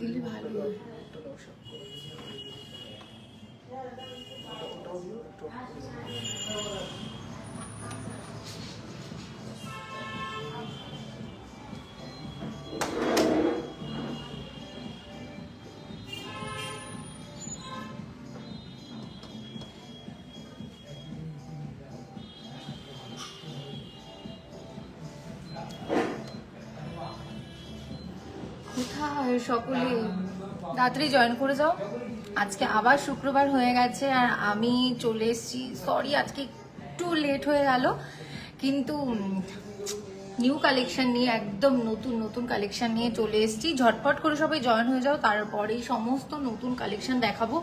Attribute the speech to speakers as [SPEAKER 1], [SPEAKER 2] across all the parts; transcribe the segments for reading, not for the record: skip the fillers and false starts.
[SPEAKER 1] দিলে ভালো হয়। কোথায় সকলে তাড়াতাড়ি জয়েন করে যাও। আজকে আবার শুক্রবার হয়ে গেছে আর আমি চলে এসেছি। সরি আজকে একটু লেট হয়ে গেল, কিন্তু নিউ কালেকশন নিয়ে, একদম নতুন নতুন কালেকশন নিয়ে চলে এসেছি। ঝটপট করে সবাই জয়েন হয়ে যাও, তারপরেই সমস্ত নতুন কালেকশন দেখাবো,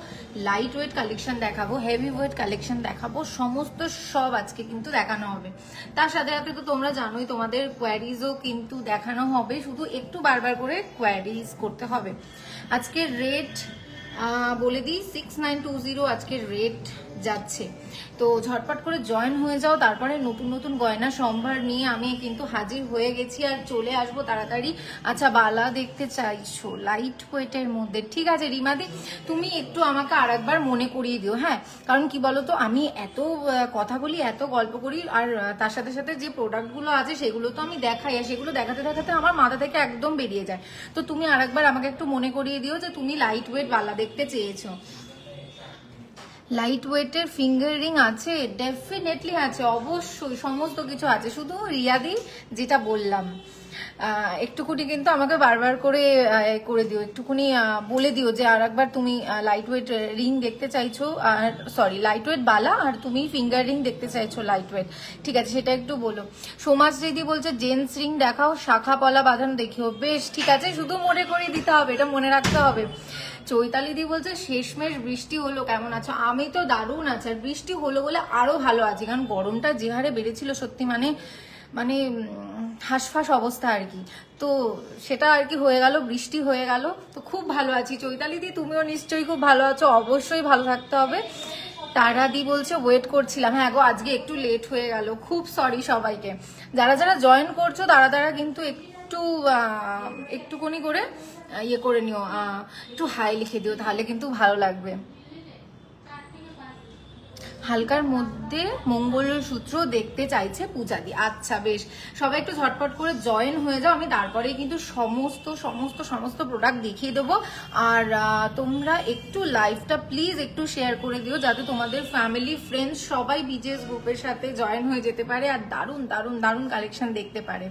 [SPEAKER 1] লাইট ওয়েট কালেকশন দেখাবো, হেভি ওয়েট কালেকশন দেখাবো, সমস্ত সব আজকে কিন্তু দেখানো হবে। তার সাথে সাথে তো তোমরা জানোই তোমাদের কোয়ারিজও কিন্তু দেখানো হবে, শুধু একটু বারবার করে কোয়ারিজ করতে হবে। আজকের রেট বলে দিই 6920 আজকের রেট যাচ্ছে। তো ঝটপট করে জয়েন হয়ে যাও, তারপরে নতুন নতুন গয়না সম্ভার নিয়ে আমি কিন্তু হাজির হয়ে গেছি আর চলে আসবো তাড়াতাড়ি। আচ্ছা বালা দেখতে চাইছো লাইট ওয়েটের মধ্যে, ঠিক আছে রিমাদি তুমি একটু আমাকে আরেকবার মনে করিয়ে দিও, হ্যাঁ। কারণ কি বলতো আমি এত কথা বলি, এত গল্প করি, আর তার সাথে সাথে যে প্রোডাক্টগুলো আছে সেগুলো তো আমি দেখাই, আর সেগুলো দেখাতে দেখাতে আমার মাথা থেকে একদম বেরিয়ে যায়। তো তুমি আরেকবার আমাকে একটু মনে করিয়ে দিও যে তুমি লাইট ওয়েট বালা দেখতে চেয়েছো। লাইট ওয়েটের ফিঙ্গার রিং আছে, ডেফিনেটলি আছে, অবশ্যই সমস্ত কিছু আছে। শুধু রিয়াদি যেটা বললাম একটুকুনি কিন্তু আমাকে বারবার করে করে দিও, একটুকুনি বলে দিও যে আর একবার তুমি লাইট ওয়েট রিং দেখতে চাইছো, আর সরি লাইট ওয়েট বালা, আর তুমি ফিঙ্গার রিং দেখতে চাইছো লাইট ওয়েট, ঠিক আছে সেটা একটু বলো। সমাজ দিদি বলছে জেন্টস রিং দেখাও, শাখা পলা বাঁধানো দেখিও, বেশ ঠিক আছে, শুধু মনে করে দিতে হবে, এটা মনে রাখতে হবে। চৈতালি দি বলছে শেষমেশ বৃষ্টি হলো, কেমন আছো? আমি তো দারুণ আছি, আর বৃষ্টি হলো বলে আরো ভালো আছি, কারণ গরমটা যে হারে বেড়েছিল সত্যি মানে মানে হাঁসফাঁস অবস্থা আর কি। তো সেটা আর কি হয়ে গেল, বৃষ্টি হয়ে গেল, তো খুব ভালো আছি। চৈতালি দি তুমিও নিশ্চয়ই খুব ভালো আছো, অবশ্যই ভালো থাকতে হবে। তারা দি বলছে ওয়েট করছিলাম, হ্যাঁ গো আজকে একটু লেট হয়ে গেল, খুব সরি সবাইকে। যারা যারা জয়েন করছো তারা তারা কিন্তু একটুখানি করে ইয়ে করে নিও, একটু হাই লিখে দিও, তাহলে কিন্তু ভালো লাগবে। হালকার মধ্যে মঙ্গলসূত্র দেখতে চাইছে পূজাদি, আচ্ছা বেশ, সবাই একটু ঝটপট করে জয়েন হয়ে যাও, আমি তারপরে কিন্তু সমস্ত সমস্ত সমস্ত প্রোডাক্ট দেখিয়ে দেবো। আর তোমরা একটু লাইভটা প্লিজ একটু শেয়ার করে দিও, যাতে তোমাদের ফ্যামিলি ফ্রেন্ডস সবাই বিজেস গ্রুপের সাথে জয়েন হয়ে যেতে পারে আর দারুণ দারুণ দারুণ কালেকশন দেখতে পারে।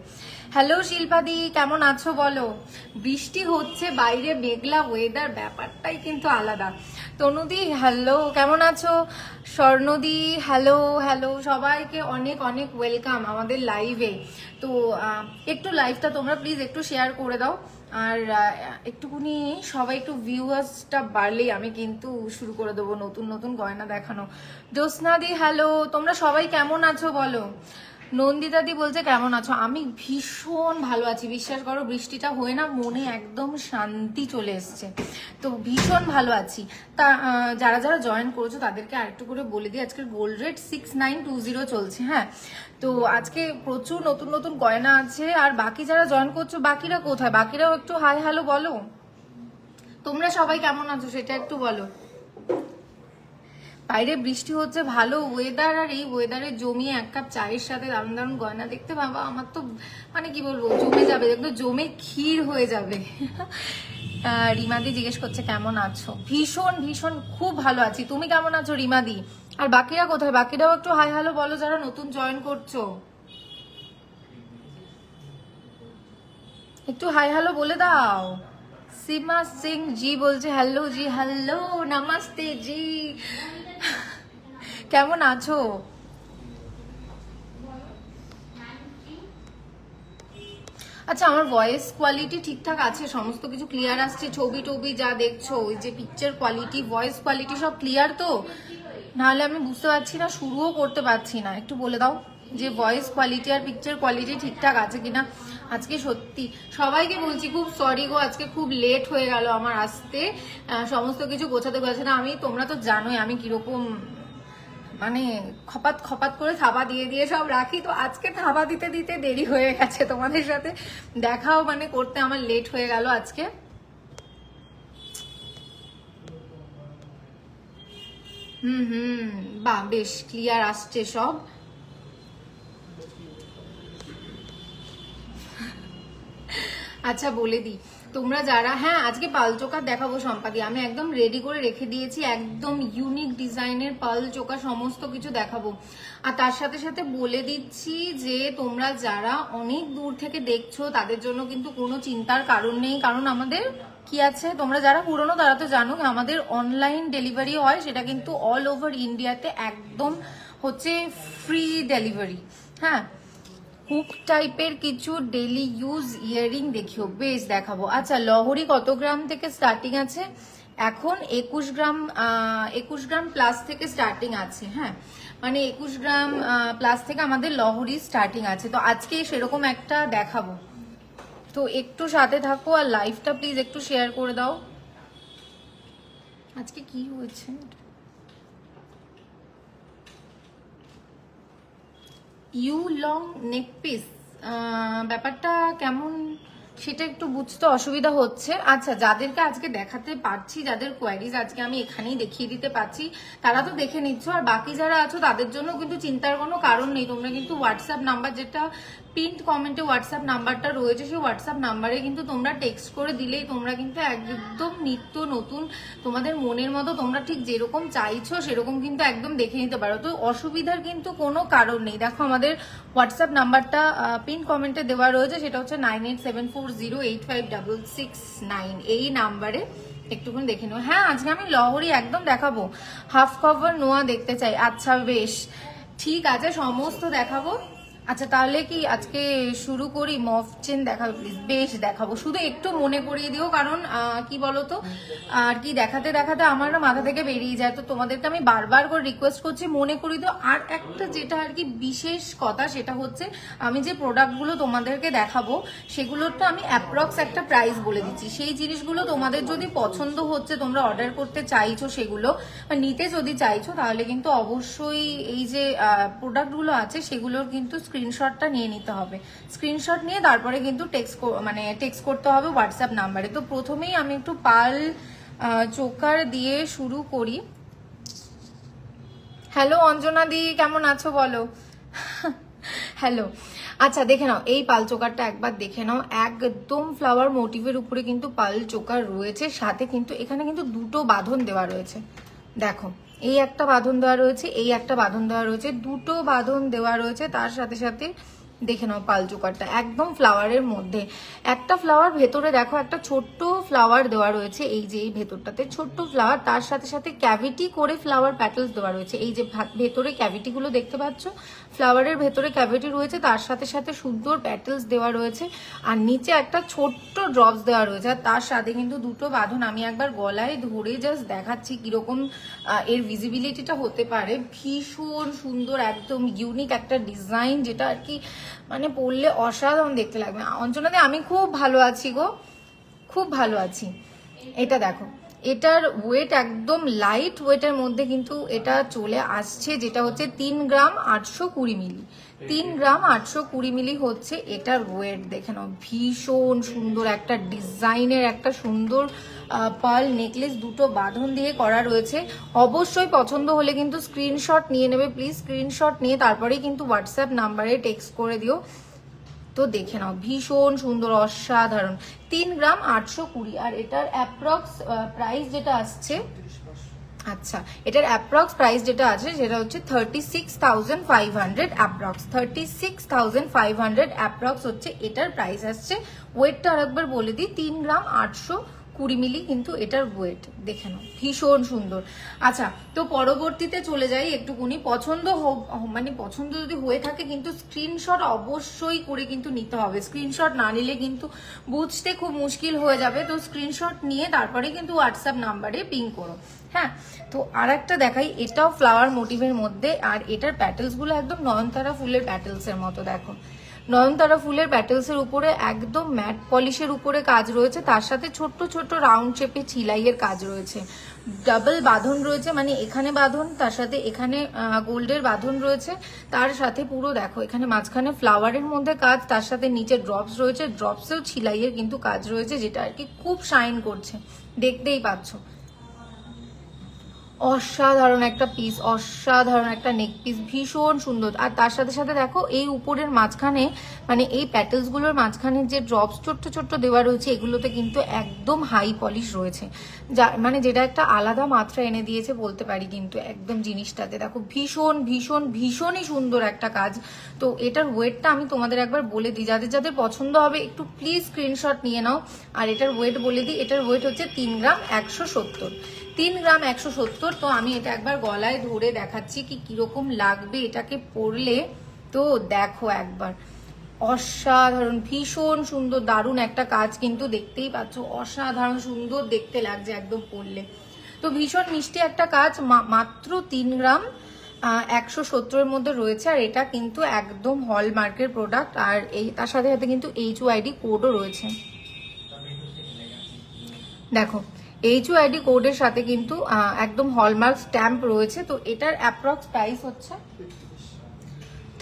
[SPEAKER 1] হ্যালো শিল্পাদি কেমন আছো বলো? বৃষ্টি হচ্ছে বাইরে, মেঘলা ওয়েদার, ব্যাপারটাই কিন্তু আলাদা। তনুদি হ্যালো কেমন আছো? স্বর্ণদি হ্যালো হ্যালো, সবাইকে অনেক অনেক ওয়েলকাম আমাদের লাইভে। তো একটু লাইভটা তোমরা প্লিজ একটু শেয়ার করে দাও, আর একটুকুনি সবাই একটু ভিউয়ার্সটা বাড়লেই আমি কিন্তু শুরু করে দেবো নতুন নতুন গয়না দেখানো। জ্যোৎস্নাদি হ্যালো, তোমরা সবাই কেমন আছো বলো? নন্দিতাদি বলছে কেমন আছো? আমি ভীষণ ভালো আছি, বিশ্বাস করো বৃষ্টিটা হয়ে না মনে একদম শান্তি চলে এসছে, তো ভীষণ ভালো আছি। তা যারা যারা জয়েন করেছো তাদেরকে আরেকটু করে বলে দিই, আজকের গোল্ড রেট 6920 চলছে, হ্যাঁ। তো আজকে প্রচুর নতুন নতুন গয়না আছে, আর বাকি যারা জয়েন করছো বাকিরা কোথায়? বাকিরাও একটু হাই হ্যালো বলো, তোমরা সবাই কেমন আছো সেটা একটু বলো। বাইরে বৃষ্টি হচ্ছে, ভালো ওয়েদার, আর এই ওয়েদারে জমিয়ে এক কাপ চায়ের সাথে দারুণ দারুণ গয়না দেখতে পাবো, আমার তো মানে কি বলবো জমে যাবে, একদম জমে ক্ষীর হয়ে যাবে। রিমাদি জিজ্ঞেস করছে কেমন আছো? ভীষণ ভীষণ খুব ভালো আছি, তুমি কেমন আছো রিমাদি? আর বাকিরা কোথায়? বাকিরাও একটু হাই হ্যালো বলো যারা নতুন জয়েন করছো, একটু হাই হ্যালো বলে দাও। सीमा सिंह जी বলছে হ্যালো জি, হ্যালো নমস্তে জি, কেমন আছো? আচ্ছা আমার ভয়েস কোয়ালিটি ঠিকঠাক আছে, সমস্ত কিছু ক্লিয়ার আসছে, ছবি টবি যা দেখছো ওই যে পিকচার কোয়ালিটি, ভয়েস কোয়ালিটি সব ক্লিয়ার তো? নাহলে আমি বুঝতে পারছি না, শুরুও করতে পারছি না, একটু বলে দাও যে ভয়েস কোয়ালিটি আর পিকচার কোয়ালিটি ঠিকঠাক আছে কিনা। আজকে সত্যি সবাইকে বলছি খুব সরি গো, আজকে খুব লেট হয়ে গেল আমার আসতে, সমস্ত কিছু গোছাতে গোছাতে। আমি তোমরা তো জানোই আমি কিরকম মানে খপাত খপাত করে থাবা দিয়ে দিয়ে সব রাখি, তো আজকে থাবা দিতে দিতে দেরি হয়ে গেছে, তোমাদের সাথে দেখাও মানে করতে আমার লেট হয়ে গেল আজকে। বাহ, বেশ ক্লিয়ার আসছে সব। আচ্ছা বলে দিই, তোমরা যারা, হ্যাঁ আজকে পাল চোকার দেখাবো সম্পাদি, আমি একদম রেডি করে রেখে দিয়েছি, একদম ইউনিক ডিজাইনের পাল চোকা সমস্ত কিছু দেখাবো। আর তার সাথে সাথে বলে দিচ্ছি যে তোমরা যারা অনেক দূর থেকে দেখছো তাদের জন্য কিন্তু কোনো চিন্তার কারণ নেই, কারণ আমাদের কি আছে, তোমরা যারা পুরনো তারা তো জানো আমাদের অনলাইন ডেলিভারি হয়, সেটা কিন্তু অল ওভার ইন্ডিয়াতে একদম হচ্ছে ফ্রি ডেলিভারি। হ্যাঁ, হুক টাইপের কিছু ডেলি ইউজ ইয়ারিং দেখিও, বেশ দেখাবো। আচ্ছা, লহরি কত গ্রাম থেকে স্টার্টিং আছে এখন? 21 গ্রাম প্লাস থেকে স্টার্টিং আছে। হ্যাঁ, মানে 21 গ্রাম প্লাস থেকে আমাদের লহরি স্টার্টিং আছে। তো আজকে সেরকম একটা দেখাবো, তো একটু সাথে থাকো আর লাইভটা প্লিজ একটু শেয়ার করে দাও। আজকে কি হয়েছে, ইউ লং নেক পিস, ব্যাপারটা কেমন সেটা একটু বুঝতে অসুবিধা হচ্ছে। আচ্ছা, যাদেরকে আজকে দেখাতে পারছি, যাদের কোয়ারিজ আজকে আমি এখানেই দেখিয়ে দিতে পারছি, তারা তো দেখে নিচ্ছ, আর বাকি যারা আছো তাদের জন্য কিন্তু চিন্তার কোনো কারণ নেই। তোমরা কিন্তু হোয়াটসঅ্যাপ নাম্বার, যেটা পিন্ট কমেন্টে হোয়াটসঅ্যাপ নাম্বারটা রয়েছে, সেই হোয়াটসঅ্যাপ নাম্বারে কিন্তু তোমরা টেক্সট করে দিলেই তোমরা কিন্তু একদম নিত্য নতুন তোমাদের মনের মতো তোমরা ঠিক যেরকম চাইছো সেরকম কিন্তু একদম দেখে নিতে পারো। তো অসুবিধার কিন্তু কোনো কারণ নেই। দেখো আমাদের হোয়াটসঅ্যাপ নাম্বারটা পিন কমেন্টে দেওয়া রয়েছে, সেটা হচ্ছে 9874085669, এই নাম্বারে একটুখানি দেখে নেবো। হ্যাঁ, আজকে আমি লহরি একদম দেখাবো, হাফ কভার নোয়া দেখতে চাই। আচ্ছা বেশ ঠিক আছে, সমস্ত দেখাবো। আচ্ছা তাহলে কি আজকে শুরু করি? মফ চেন দেখাবো প্লিজ? বেশ দেখাবো, শুধু একটু মনে করিয়ে দিও, কারণ কি বলতো আর কি দেখাতে দেখাতে আমার না মাথা থেকে বেরিয়ে যায়, তো তোমাদেরকে আমি বারবার করে রিকোয়েস্ট করছি মনে করিয়ে দিও। আর একটা যেটা আর কি বিশেষ কথা, সেটা হচ্ছে আমি যে প্রোডাক্টগুলো তোমাদেরকে দেখাবো সেগুলোর তো আমি অ্যাপ্রক্স একটা প্রাইস বলে দিচ্ছি। সেই জিনিসগুলো তোমাদের যদি পছন্দ হচ্ছে, তোমরা অর্ডার করতে চাইছো, সেগুলো নিতে যদি চাইছো, তাহলে কিন্তু অবশ্যই এই যে প্রোডাক্টগুলো আছে সেগুলোর কিন্তু স্ক্রিনশটটা নিয়ে নিতে হবে। স্ক্রিনশট নিয়ে তারপরে কিন্তু টেক্সট করতে হবে হোয়াটসঅ্যাপ নাম্বারে। তো প্রথমেই আমি একটু পাল চোকার দিয়ে শুরু করি। হ্যালো অঞ্জনা দি, কেমন আছো বলো? হ্যালো। আচ্ছা দেখে নাও, এই পাল চোকারটা একবার দেখে নাও, একদম ফ্লাওয়ার মোটিভের উপরে কিন্তু পাল চোকার রয়েছে, সাথে কিন্তু এখানে কিন্তু দুটো বাঁধন দেওয়া রয়েছে। দেখো, এই একটা বাঁধন দেওয়া রয়েছে, এই একটা বাঁধন দেওয়া রয়েছে, দুটো বাঁধন দেওয়া রয়েছে। তার সাথে সাথে দেখে নাও পাল চোকারটা একদম ফ্লাওয়ারের মধ্যে, একটা ফ্লাওয়ার ভেতরে দেখো একটা ছোট্ট ফ্লাওয়ার দেওয়া রয়েছে, এই যে এই ভেতরটাতে ছোট্ট ফ্লাওয়ার, তার সাথে সাথে ক্যাভিটি করে ফ্লাওয়ার প্যাটেলস দেওয়া রয়েছে। এই যে ভেতরে ক্যাভিটি গুলো দেখতে পাচ্ছ, ফ্লাওয়ারের ভেতরে ক্যাভিটি রয়েছে, তার সাথে সাথে সুন্দর প্যাটেলস দেওয়া রয়েছে, আর নিচে একটা ছোট্ট ড্রপস দেওয়া রয়েছে, আর তার সাথে কিন্তু দুটো বাঁধন। আমি একবার গলায় ধরে জাস্ট দেখাচ্ছি কিরকম এর ভিজিবিলিটিটা হতে পারে। ভীষণ সুন্দর, একদম ইউনিক একটা ডিজাইন, যেটা আর কি মানে পরলে অসাধারণ দেখতে লাগবে। অঞ্জনাদি আমি খুব ভালো আছি গো, খুব ভালো আছি। এটা দেখো, এটার ওয়েট একদম লাইট ওয়েটের মধ্যে কিন্তু এটা চলে আসছে, যেটা হচ্ছে 3 গ্রাম 820 মিলি। 3 গ্রাম 820 মিলি হচ্ছে এটার ওয়েট। দেখে নাও, ভীষণ সুন্দর একটা ডিজাইনের একটা সুন্দর পার্ল নেকলেস, দুটো বাঁধন দিয়ে করা রয়েছে। অবশ্যই পছন্দ হলে কিন্তু স্ক্রিনশট নিয়ে নেবে প্লিজ, স্ক্রিনশট নিয়ে তারপরেই কিন্তু হোয়াটসঅ্যাপ নাম্বারে টেক্সট করে দিও। তো দেখে নাও, ভীষণ সুন্দর, অসাধারণ। 3 গ্রাম 820, আর এটার অ্যাপ্রক্স প্রাইস যেটা আসছে, আচ্ছা এটার অ্যাপ্রক্স প্রাইস যেটা আছে সেটা হচ্ছে 36,500 অ্যাপ্রক্স, 36,500 অ্যাপ্রক্স হচ্ছে এটার প্রাইস আসছে। ওয়েটটা আরেকবার বলে দিই, 3 গ্রাম 820 মিলি কিন্তু এটার ওয়েট। দেখে নাও, ভীষণ সুন্দর। আচ্ছা, তো পরবর্তীতে চলে যাই একটুকুনি। পছন্দ মানে পছন্দ যদি হয়ে থাকে কিন্তু স্ক্রিনশট অবশ্যই করে কিন্তু নিতে হবে। স্ক্রিনশট না নিলে কিন্তু বুঝতে খুব মুশকিল হয়ে যাবে। তো স্ক্রিনশট নিয়ে তারপরে কিন্তু হোয়াটসঅ্যাপ নাম্বারে পিং করো। হ্যাঁ, তো আর একটা দেখাই, এটাও ফ্লাওয়ার মোটিভের মধ্যে, আর এটার প্যাটেলস গুলো একদম নয়নতারা ফুলের প্যাটেলস এর মতো। দেখো নয়নতারা ফুলের প্যাটেলসের উপরে একদম ম্যাট পলিশের উপরে কাজ রয়েছে, তার সাথে ছোট্ট ছোট্ট রাউন্ড শেপে ছিলাইয়ের কাজ রয়েছে। ডাবল বাঁধন রয়েছে, মানে এখানে বাঁধন, তার সাথে এখানে গোল্ডের বাঁধন রয়েছে, তার সাথে পুরো দেখো এখানে মাঝখানে ফ্লাওয়ারের মধ্যে কাজ, তার সাথে নিচে ড্রপস রয়েছে, ড্রপসেও ছিলাইয়ের কিন্তু কাজ রয়েছে, যেটা আর কি খুব শাইন করছে, দেখতেই পাচ্ছ। অসাধারণ একটা পিস, অসাধারণ একটা নেক পিস, ভীষণ সুন্দর। আর তার সাথে সাথে দেখো এই উপরের মাঝখানে, মানে এই প্যাটেলস গুলোর মাঝখানে যে ড্রপস ছোট্ট ছোট্ট দেওয়া রয়েছে, এগুলোতে কিন্তু একদম হাই পলিশ রয়েছে, যা মানে যেটা একটা আলাদা মাত্রা এনে দিয়েছে বলতে পারি কিন্তু একদম জিনিসটাতে। দেখো ভীষণ ভীষণ ভীষণই সুন্দর একটা কাজ। তো এটার ওয়েটটা আমি তোমাদের একবার বলে দিই, যাদের যাদের পছন্দ হবে একটু প্লিজ স্ক্রিনশট নিয়ে নাও। আর এটার ওয়েট বলে দিই, এটার ওয়েট হচ্ছে 3 গ্রাম 170, 3 গ্রাম 170। তো আমি এটা একবার গলায় ধরে দেখাচ্ছি কি কিরকম লাগবে এটাকে পরলে। তো দেখো একবার, অসাধারণ, ভীষণ সুন্দর, দারুণ একটা কাজ কিন্তু দেখতেই পাচ্ছ, অসাধারণ সুন্দর দেখতে লাগছে একদম পরলে। তো ভীষণ মিষ্টি একটা কাজ, মাত্র 3 গ্রাম 170 মধ্যে রয়েছে। আর এটা কিন্তু একদম হলমার্কের প্রোডাক্ট, আর এই তার সাথে সাথে কিন্তু HUID কোডও রয়েছে। দেখো HUID কোডের সাথে কিন্তু একদম হলমার্ক স্ট্যাম্প রয়েছে। তো এটার অ্যাপ্রক্স প্রাইস হচ্ছে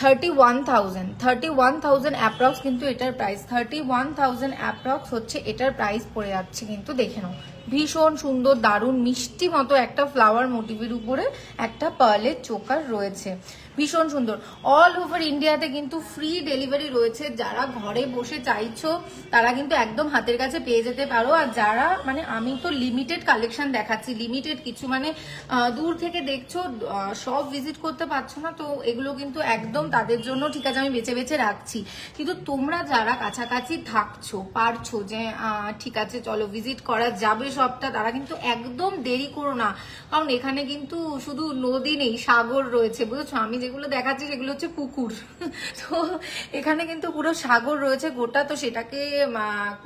[SPEAKER 1] 31,000 অ্যাপ্রক্স কিন্তু এটার প্রাইস 31,000 অ্যাপ্রক্স হচ্ছে এটার প্রাইস পড়ে যাচ্ছে কিন্তু, দেখে নাও। ভীষণ সুন্দর, দারুণ মিষ্টি মতো একটা ফ্লাওয়ার মোটিভের উপরে একটা পার্লের চোকার রয়েছে, ভীষণ সুন্দর। অল ওভার ইন্ডিয়াতে কিন্তু ফ্রি ডেলিভারি রয়েছে, যারা ঘরে বসে চাইছো তারা কিন্তু একদম হাতের কাছে পেয়ে যেতে পারো। আর যারা মানে আমি তো লিমিটেড কালেকশন দেখাচ্ছি, লিমিটেড কিছু, মানে দূর থেকে দেখছো সব ভিজিট করতে পারছো না, তো এগুলো কিন্তু একদম তাদের জন্য ঠিক আছে, আমি বেছে বেছে রাখছি। কিন্তু তোমরা যারা কাছাকাছি থাকছো, পারছো যে ঠিক আছে চলো ভিজিট করা যাবে সবটা, তারা কিন্তু একদম দেরি করো না, কারণ এখানে কিন্তু শুধু নদী নেই, সাগর রয়েছে, বুঝেছো? আমি যেগুলো দেখাচ্ছি সেগুলো হচ্ছে পুকুর, তো এখানে কিন্তু পুরো সাগর রয়েছে গোটা, তো সেটাকে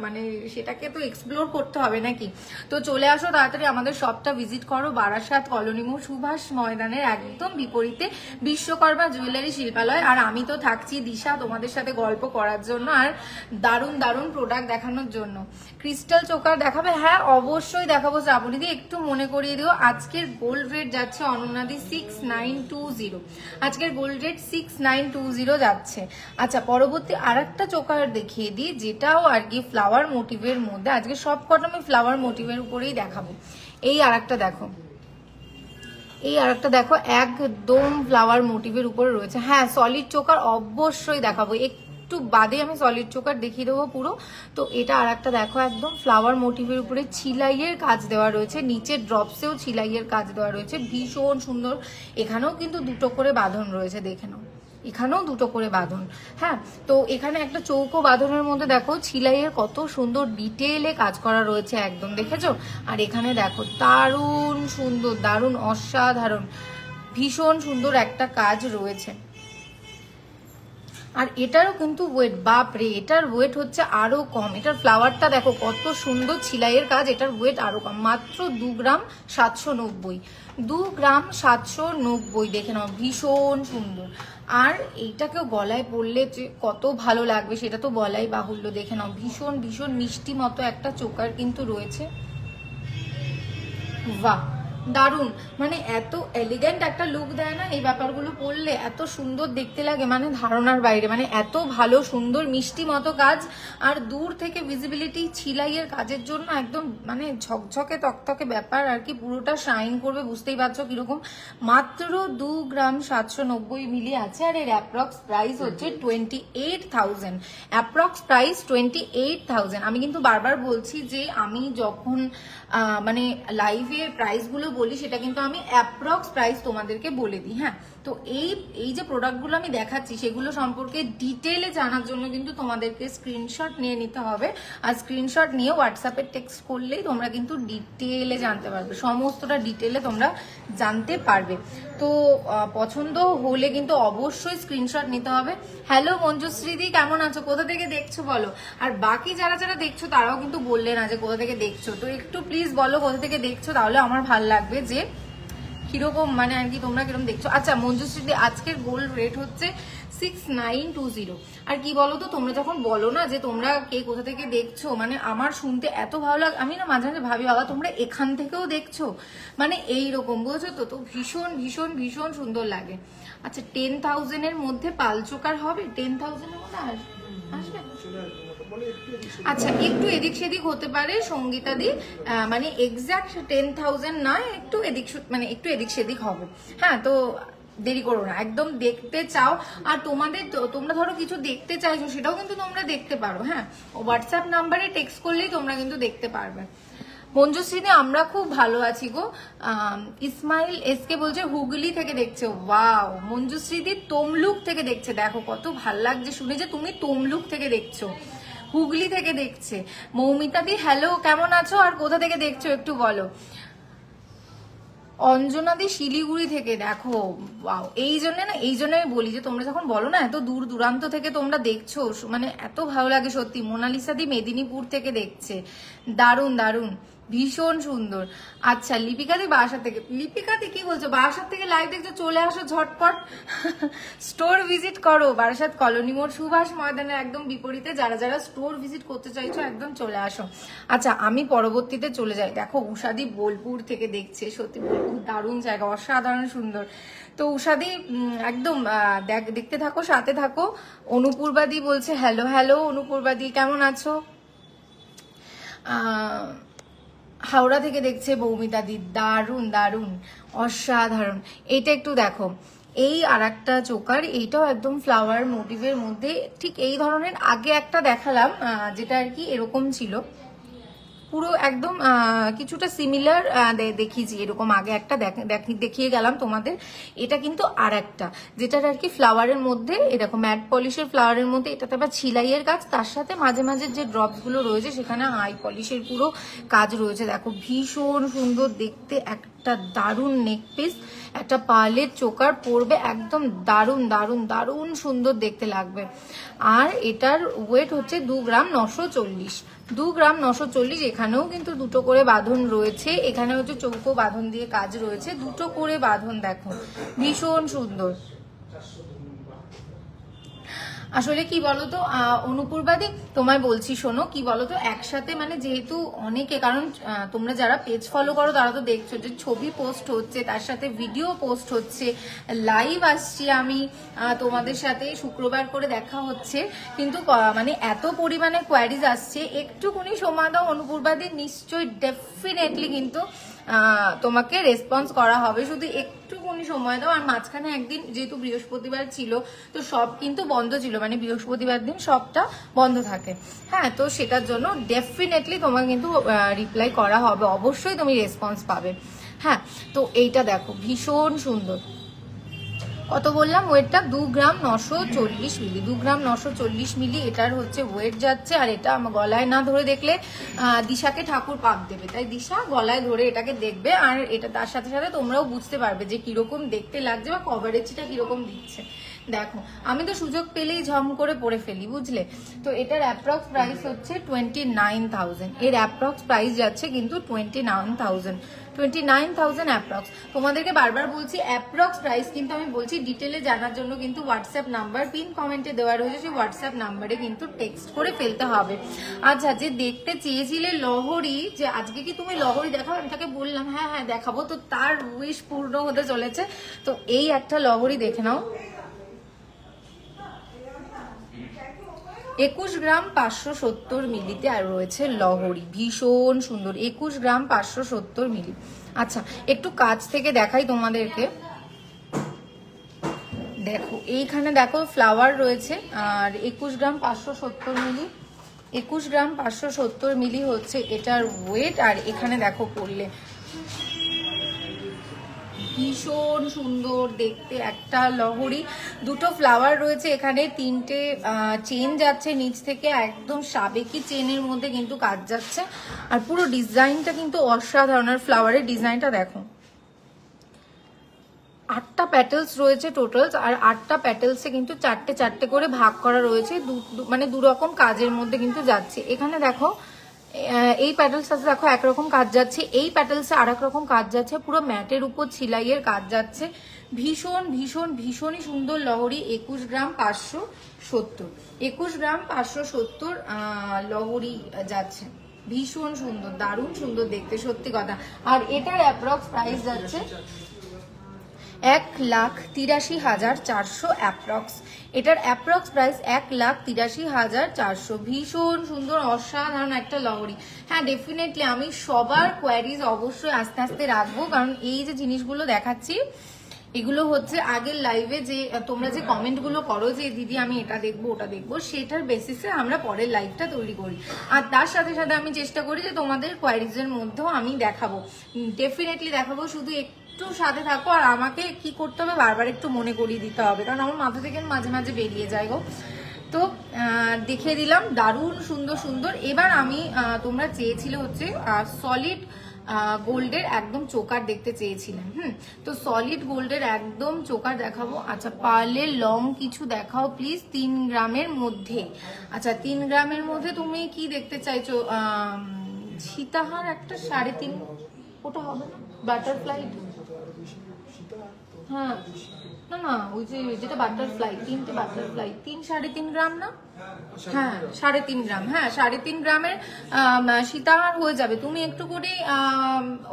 [SPEAKER 1] মানে সেটাকে তো এক্সপ্লোর করতে হবে নাকি। তো চলে আসো তাড়াতাড়ি, আমাদের শপটা ভিজিট করো, বারাসাত কলোনি মোড়, সুভাষ ময়দানের একদম বিপরীতে বিশ্বকর্মা জুয়েলারি শিল্পালয়। আর আমি তো থাকছি দিশা তোমাদের সাথে গল্প করার জন্য আর দারুণ দারুণ প্রোডাক্ট দেখানোর জন্য। ক্রিস্টাল চোকার দেখাবে? হ্যাঁ অবশ্যই দেখাবো শ্রাবণীদি, একটু মনে করিয়ে দিও আজকের গোল্ড রেট যাচ্ছে অনন্যাদি 6920, আজকের গোল্ড রেট 6920 যাচ্ছে। আচ্ছা পরবর্তী আর একটা চোকার দেখিয়ে দিই, যেটাও আর কি ফ্লাওয়ার মোটিভের মধ্যে, আজকে সব কটা আমি ফ্লাওয়ার মোটিভের উপরেই দেখাবো। এই আর একটা দেখো, এই আর একটা দেখো, একদম ফ্লাওয়ার মোটিভের উপরে রয়েছে। হ্যাঁ সলিড চোকার অবশ্যই দেখাবো, একটু বাদে আমি সলিড চোকার দেখিয়ে দেবো পুরো। তো এটা আর একটা দেখো, একদম ফ্লাওয়ার মোটিভের উপরে ছিলাইয়ের কাজ দেওয়া রয়েছে, নিচের ড্রপসেও ছিলাইয়ের কাজ দেওয়া রয়েছে, ভীষণ সুন্দর। এখানেও কিন্তু দুটো করে বাঁধন রয়েছে, দেখে নাও, এখানেও দুটো করে বাঁধন। হ্যাঁ তো এখানে একটা চৌকো বাঁধনের মধ্যে দেখো ছিলাইয়ের কত সুন্দর ডিটেইলে কাজ করা রয়েছে, একদম দেখেছো? আর এখানে দেখো দারুণ সুন্দর, দারুণ অসাধারণ, ভীষণ সুন্দর একটা কাজ রয়েছে। আর এটারও কিন্তু ওয়েট, বাপরে এটার ওয়েট হচ্ছে আরো কম। এটার ফ্লাওয়ারটা দেখো কত সুন্দর ছিলাইয়ের কাজ, এটার ওয়েট আরো কম, মাত্র 2 গ্রাম 790, 2 গ্রাম 790, দেখে নাও ভীষণ সুন্দর। আর এইটাকেও গলায় পরলে যে কত ভালো লাগবে সেটা তো বলাই বাহুল্য, দেখে নাও ভীষণ ভীষণ মিষ্টি মতো একটা চোকার কিন্তু রয়েছে। বাহ দারুন, মানে এত এলিগেন্ট একটা লুক দেয় না এই ব্যাপারগুলো পরলে, এত সুন্দর দেখতে লাগে, মানে ধারণার বাইরে, মানে এত ভালো সুন্দর মিষ্টি মতো কাজ। আর দূর থেকে ভিজিবিলিটি ছিলাইয়ের কাজের জন্য একদম মানে ঝকঝকে তকতকে ব্যাপার আর কি, পুরোটা শাইন করবে, বুঝতেই পারছো কিরকম। মাত্র 2 গ্রাম 790 মিলি আছে। আর এর অ্যাপ্রক্স প্রাইস হচ্ছে 28,000, অ্যাপ্রক্স প্রাইস 28,000। আমি কিন্তু বারবার বলছি যে আমি যখন মানে লাইভে প্রাইস গুলো বলি সেটা কিন্তু আমি অ্যাপ্রক্স প্রাইস তোমাদেরকে বলে দিই। হ্যাঁ তো এই যে প্রোডাক্টগুলো আমি দেখাচ্ছি সেগুলো সম্পর্কে ডিটেলে জানার জন্য কিন্তু তোমাদেরকে স্ক্রিনশট নিয়ে নিতে হবে। আর স্ক্রিনশট নিয়ে হোয়াটসঅ্যাপে টেক্সট করলেই তোমরা কিন্তু ডিটেলে জানতে পারবে, সমস্তটা ডিটেলে তোমরা জানতে পারবে। তো পছন্দ হলে কিন্তু অবশ্যই স্ক্রিনশট নিতে হবে। হ্যালো মঞ্জুশ্রীদি, কেমন আছো? কোথা থেকে দেখছো বলো? আর বাকি যারা যারা দেখছো তারাও কিন্তু বললে না যে কোথা থেকে দেখছো, তো একটু প্লিজ বলো কোথা থেকে দেখছো, তাহলে আমার ভালো লাগবে যে কিরকম মানে আর কি তোমরা কিরকম দেখছো। আচ্ছা মঞ্জুশ্রী আজকের গোল্ড রেট হচ্ছে 6920। আর কি বলো তো, তোমরা যখন বলো না যে তোমরা কে কোথা থেকে দেখছো, মানে আমার শুনতে এত ভালো লাগে। আমি না মাঝে মাঝে ভাবি বাবা তোমরা এখান থেকেও দেখছো, মানে এইরকম বুঝছো তো। তো ভীষণ ভীষণ ভীষণ সুন্দর লাগে। আচ্ছা 10,000 এর মধ্যে পাল চোকার হবে? 10,000 এর মধ্যে আসবে? আচ্ছা একটু এদিক সেদিক হতে পারে সঙ্গীতা দি, মানে এক্সাক্ট 10,000 না, একটু এদিক মানে একটু এদিক সেদিক হবে। হ্যাঁ তো দেরি করো না, একদম দেখতে চাও আর তোমাদের তোমরা ধরো কিছু দেখতে চাইছো সেটাও কিন্তু তোমরা দেখতে পারো। হ্যাঁ হোয়াটসঅ্যাপ নাম্বারে টেক্সট করলেই তোমরা কিন্তু দেখতে পারবে। মঞ্জুশ্রীদি আমরা খুব ভালো আছি গো। ইসমাইল এসকে বলছে হুগলি থেকে দেখছে। ওয়াও মঞ্জুশ্রীদি তমলুক থেকে দেখছে, দেখো কত ভাল লাগছে শুনে যে তুমি তমলুক থেকে দেখছো, হুগলি থেকে দেখছে। মৌমিতা দি হ্যালো, কেমন আছো আর কোথা থেকে দেখছো একটু বলো। অঞ্জনা দি শিলিগুড়ি থেকে দেখো। ওয়াও এই জন্য আমি বলি যে তোমরা যখন বলো না এত দূর দূরান্ত থেকে তোমরা দেখছো, মানে এত ভালো লাগে সত্যি। মোনালিসা দি মেদিনীপুর থেকে দেখছে, দারুণ দারুণ ভীষণ সুন্দর। আচ্ছা লিপিকা দি বারাসাত থেকে, লিপিকা দি কি বলছো বারাসাত থেকে লাইভ দেখছো, চলে আসো ঝটপট স্টোর ভিজিট করো। বারাসাত কলোনি মোড় সুভাষ ময়দানের একদম বিপরীতে যারা যারা স্টোর ভিজিট করতে চাইছো একদম চলে আসো। আচ্ছা আমি পরবর্তীতে চলে যাই। দেখো উষাদি বোলপুর থেকে দেখছে, সত্যি বোলপুর দারুণ জায়গা, অসাধারণ সুন্দর। তো উষাদি একদম দেখতে থাকো, সাথে থাকো। অনুপূর্বাদি বলছে হ্যালো হ্যালো। অনুপূর্বাদি কেমন আছো? হাওড়া থেকে দেখছে বৌমিতা দি, দারুণ দারুণ অসাধারণ। এইটা একটু দেখো, এই আর একটা চোকার, এইটাও একদম ফ্লাওয়ার মোটিভের মধ্যে, ঠিক এই ধরনের আগে একটা দেখালাম যেটা আর কি এরকম ছিল, পুরো একদম কিছুটা সিমিলার দেখিয়েছি এরকম আগে একটা দেখিয়ে গেলাম তোমাদের। এটা কিন্তু আর একটা যেটার আর কি ফ্লাওয়ারের মধ্যে এরকম ম্যাট পলিশের ফ্লাওয়ারের মধ্যে, এটাতে আবার ছিলাইয়ের কাজ, তার সাথে মাঝে মাঝে যে ড্রপস গুলো রয়েছে সেখানে আই পলিশের পুরো কাজ রয়েছে। দেখো ভীষণ সুন্দর দেখতে, একটা দারুণ নেক পিস, একটা পার্লের চোকার পরবে, একদম দারুণ দারুণ দারুণ সুন্দর দেখতে লাগবে। আর এটার ওয়েট হচ্ছে 2 গ্রাম 940, 2 গ্রাম 940। এখানেও কিন্তু দুটো করে বাঁধন রয়েছে, এখানে হচ্ছে চৌকো বাঁধন দিয়ে কাজ রয়েছে, দুটো করে বাঁধন দেখো ভীষণ সুন্দর। আসলে কি বলতো অনুপূর্বাদি তোমায় বলছি শোনো, কি বলতো একসাথে মানে যেহেতু অনেকে, কারণ তোমরা যারা পেজ ফলো করো তারা তো দেখছো যে ছবি পোস্ট হচ্ছে, তার সাথে ভিডিও পোস্ট হচ্ছে, লাইভ আসছি আমি তোমাদের সাথে, শুক্রবার করে দেখা হচ্ছে, কিন্তু মানে এত পরিমাণে কোয়ারিজ আসছে, একটুখানি সময় দাও অনুপূর্বাদি, নিশ্চয়ই ডেফিনেটলি কিন্তু তোমাকে রেসপন্স করা হবে, শুধু একটুখানি সময় দাও। আর মাঝখানে একদিন যেহেতু বৃহস্পতিবার ছিল তো সব কিন্তু বন্ধ ছিল, মানে বৃহস্পতিবার দিন সবটা বন্ধ থাকে। হ্যাঁ তো সেটার জন্য ডেফিনেটলি তোমাকে কিন্তু রিপ্লাই করা হবে, অবশ্যই তুমি রেসপন্স পাবে। হ্যাঁ তো এইটা দেখো ভীষণ সুন্দর। কত বললাম ওয়েটটা? 2 গ্রাম 940 মিলি, 2 গ্রাম 940 মিলি এটার হচ্ছে ওয়েট যাচ্ছে। আর এটা আমার গলায় না ধরে দেখলে দিশাকে ঠাকুর পাপ দেবে, তাই দিশা গলায় ধরে এটাকে দেখবে, আর এটা তার সাথে সাথে তোমরাও বুঝতে পারবে যে কিরকম দেখতে লাগছে বা কভারেজটা কিরকম দিচ্ছে। দেখো আমি তো সুযোগ পেলেই ঝম করে পরে ফেলি, বুঝলে। তো এটার অ্যাপ্রক্স প্রাইস হচ্ছে 29,000, এর অ্যাপ্রক্স প্রাইস যাচ্ছে কিন্তু 29,000 অ্যাপ্রক্স। তোমাদেরকে বারবার বলছি অ্যাপ্রক্স প্রাইস, কিন্তু আমি বলছি ডিটেলে জানার জন্য কিন্তু হোয়াটসঅ্যাপ নাম্বার পিন কমেন্টে দেওয়া রয়েছে, সেই হোয়াটসঅ্যাপ নাম্বারে কিন্তু টেক্সট করে ফেলতে হবে। আচ্ছা যে দেখতে চেয়েছিলে লহরি, যে আজকে কি তুমি লহরি দেখাও, আমি তাকে বললাম হ্যাঁ হ্যাঁ দেখাবো, তো তার উইশ পূর্ণ হতে চলেছে। তো এই একটা লহরি দেখে নাও, 21 গ্রাম 570 মিলিতে আর রয়েছে লহরি, ভীষণ সুন্দর, 21 গ্রাম 570 মিলি। আচ্ছা একটু কাছ থেকে দেখাই তোমাদেরকে, দেখো এইখানে দেখো ফ্লাওয়ার রয়েছে, আর 21 গ্রাম 570 মিলি, 21 গ্রাম 570 মিলি হচ্ছে এটার ওয়েট। আর এখানে দেখো পড়লে ভীষণ সুন্দর দেখতে একটা লহরি, দুটো ফ্লাওয়ার রয়েছে এখানে, 3টে চেন যাচ্ছে নিচ থেকে, একদম সাবেকি চেনের মধ্যে কিন্তু কাজ যাচ্ছে। আর পুরো ডিজাইনটা কিন্তু অসাধারণ, আর ফ্লাওয়ারের ডিজাইনটা দেখো, 8টা প্যাটেলস রয়েছে টোটাল, আর 8টা প্যাটেলসে কিন্তু 4টে করে ভাগ করা রয়েছে, মানে 2 রকম কাজের মধ্যে কিন্তু যাচ্ছে। এখানে দেখো এই প্যাটেলস আছে দেখো একরকম কাজ যাচ্ছে, এই প্যাটেলসে আর এক রকম কাজ যাচ্ছে, পুরো ম্যাটের উপর ছিলাইয়ের কাজ যাচ্ছে, ভীষণ ভীষণ ভীষণই সুন্দর লহরি। 21 গ্রাম 570, 21 গ্রাম 570 লহরি যাচ্ছে, ভীষণ সুন্দর, দারুণ সুন্দর দেখতে, সত্যি কথা। আর এটার অ্যাপ্রক্স প্রাইস যাচ্ছে 1,83,400 অ্যাপ্রক্স। এটার অ্যাপ্রক্স প্রাইস 1,83,400। ভীষণ সুন্দর অসাধারণ একটা লহরি। হ্যাঁ ডেফিনেটলি আমি সবার কোয়ারিজ অবশ্যই আস্তে আস্তে রাখবো, কারণ এই যে জিনিসগুলো দেখাচ্ছি এগুলো হচ্ছে আগের লাইভে যে তোমরা যে কমেন্ট গুলো করো যে দিদি আমি এটা দেখবো ওটা দেখবো, সেটার বেসিসে আমরা পরের লাইভটা তৈরি করি। আর তার সাথে সাথে আমি চেষ্টা করি যে তোমাদের কোয়ারিজের মধ্যেও আমি দেখাবো, ডেফিনেটলি দেখাবো, শুধু একটু সাথে থাকো। আর আমাকে কি করতে হবে বারবার একটু মনে করিয়ে দিতে হবে, কারণ আমার মাথা থেকে মাঝে মাঝে বেরিয়ে যায় গো। তো দেখিয়ে দিলাম দারুণ সুন্দর সুন্দর। এবার আমি তোমরা চেয়েছিলে হচ্ছে সলিড গোল্ডের একদম চোকার দেখতে চেয়েছিলেন। তো সলিড গোল্ডের একদম চোকার দেখাবো। আচ্ছা পার্লের লং কিছু দেখাও প্লিজ 3 গ্রামের মধ্যে। আচ্ছা 3 গ্রামের মধ্যে তুমি কি দেখতে চাইছো? সীতাহার একটা 3.5, ওটা হবে না? বাটারফ্লাই, হ্যাঁ না না ওই যে যেটা বাটারফ্লাই, 3টে বাটারফ্লাই, 3-3.5 গ্রাম না? হ্যাঁ 3.5 গ্রাম, হ্যাঁ 3.5 গ্রামের সীতাহার হয়ে যাবে। তুমি একটু করে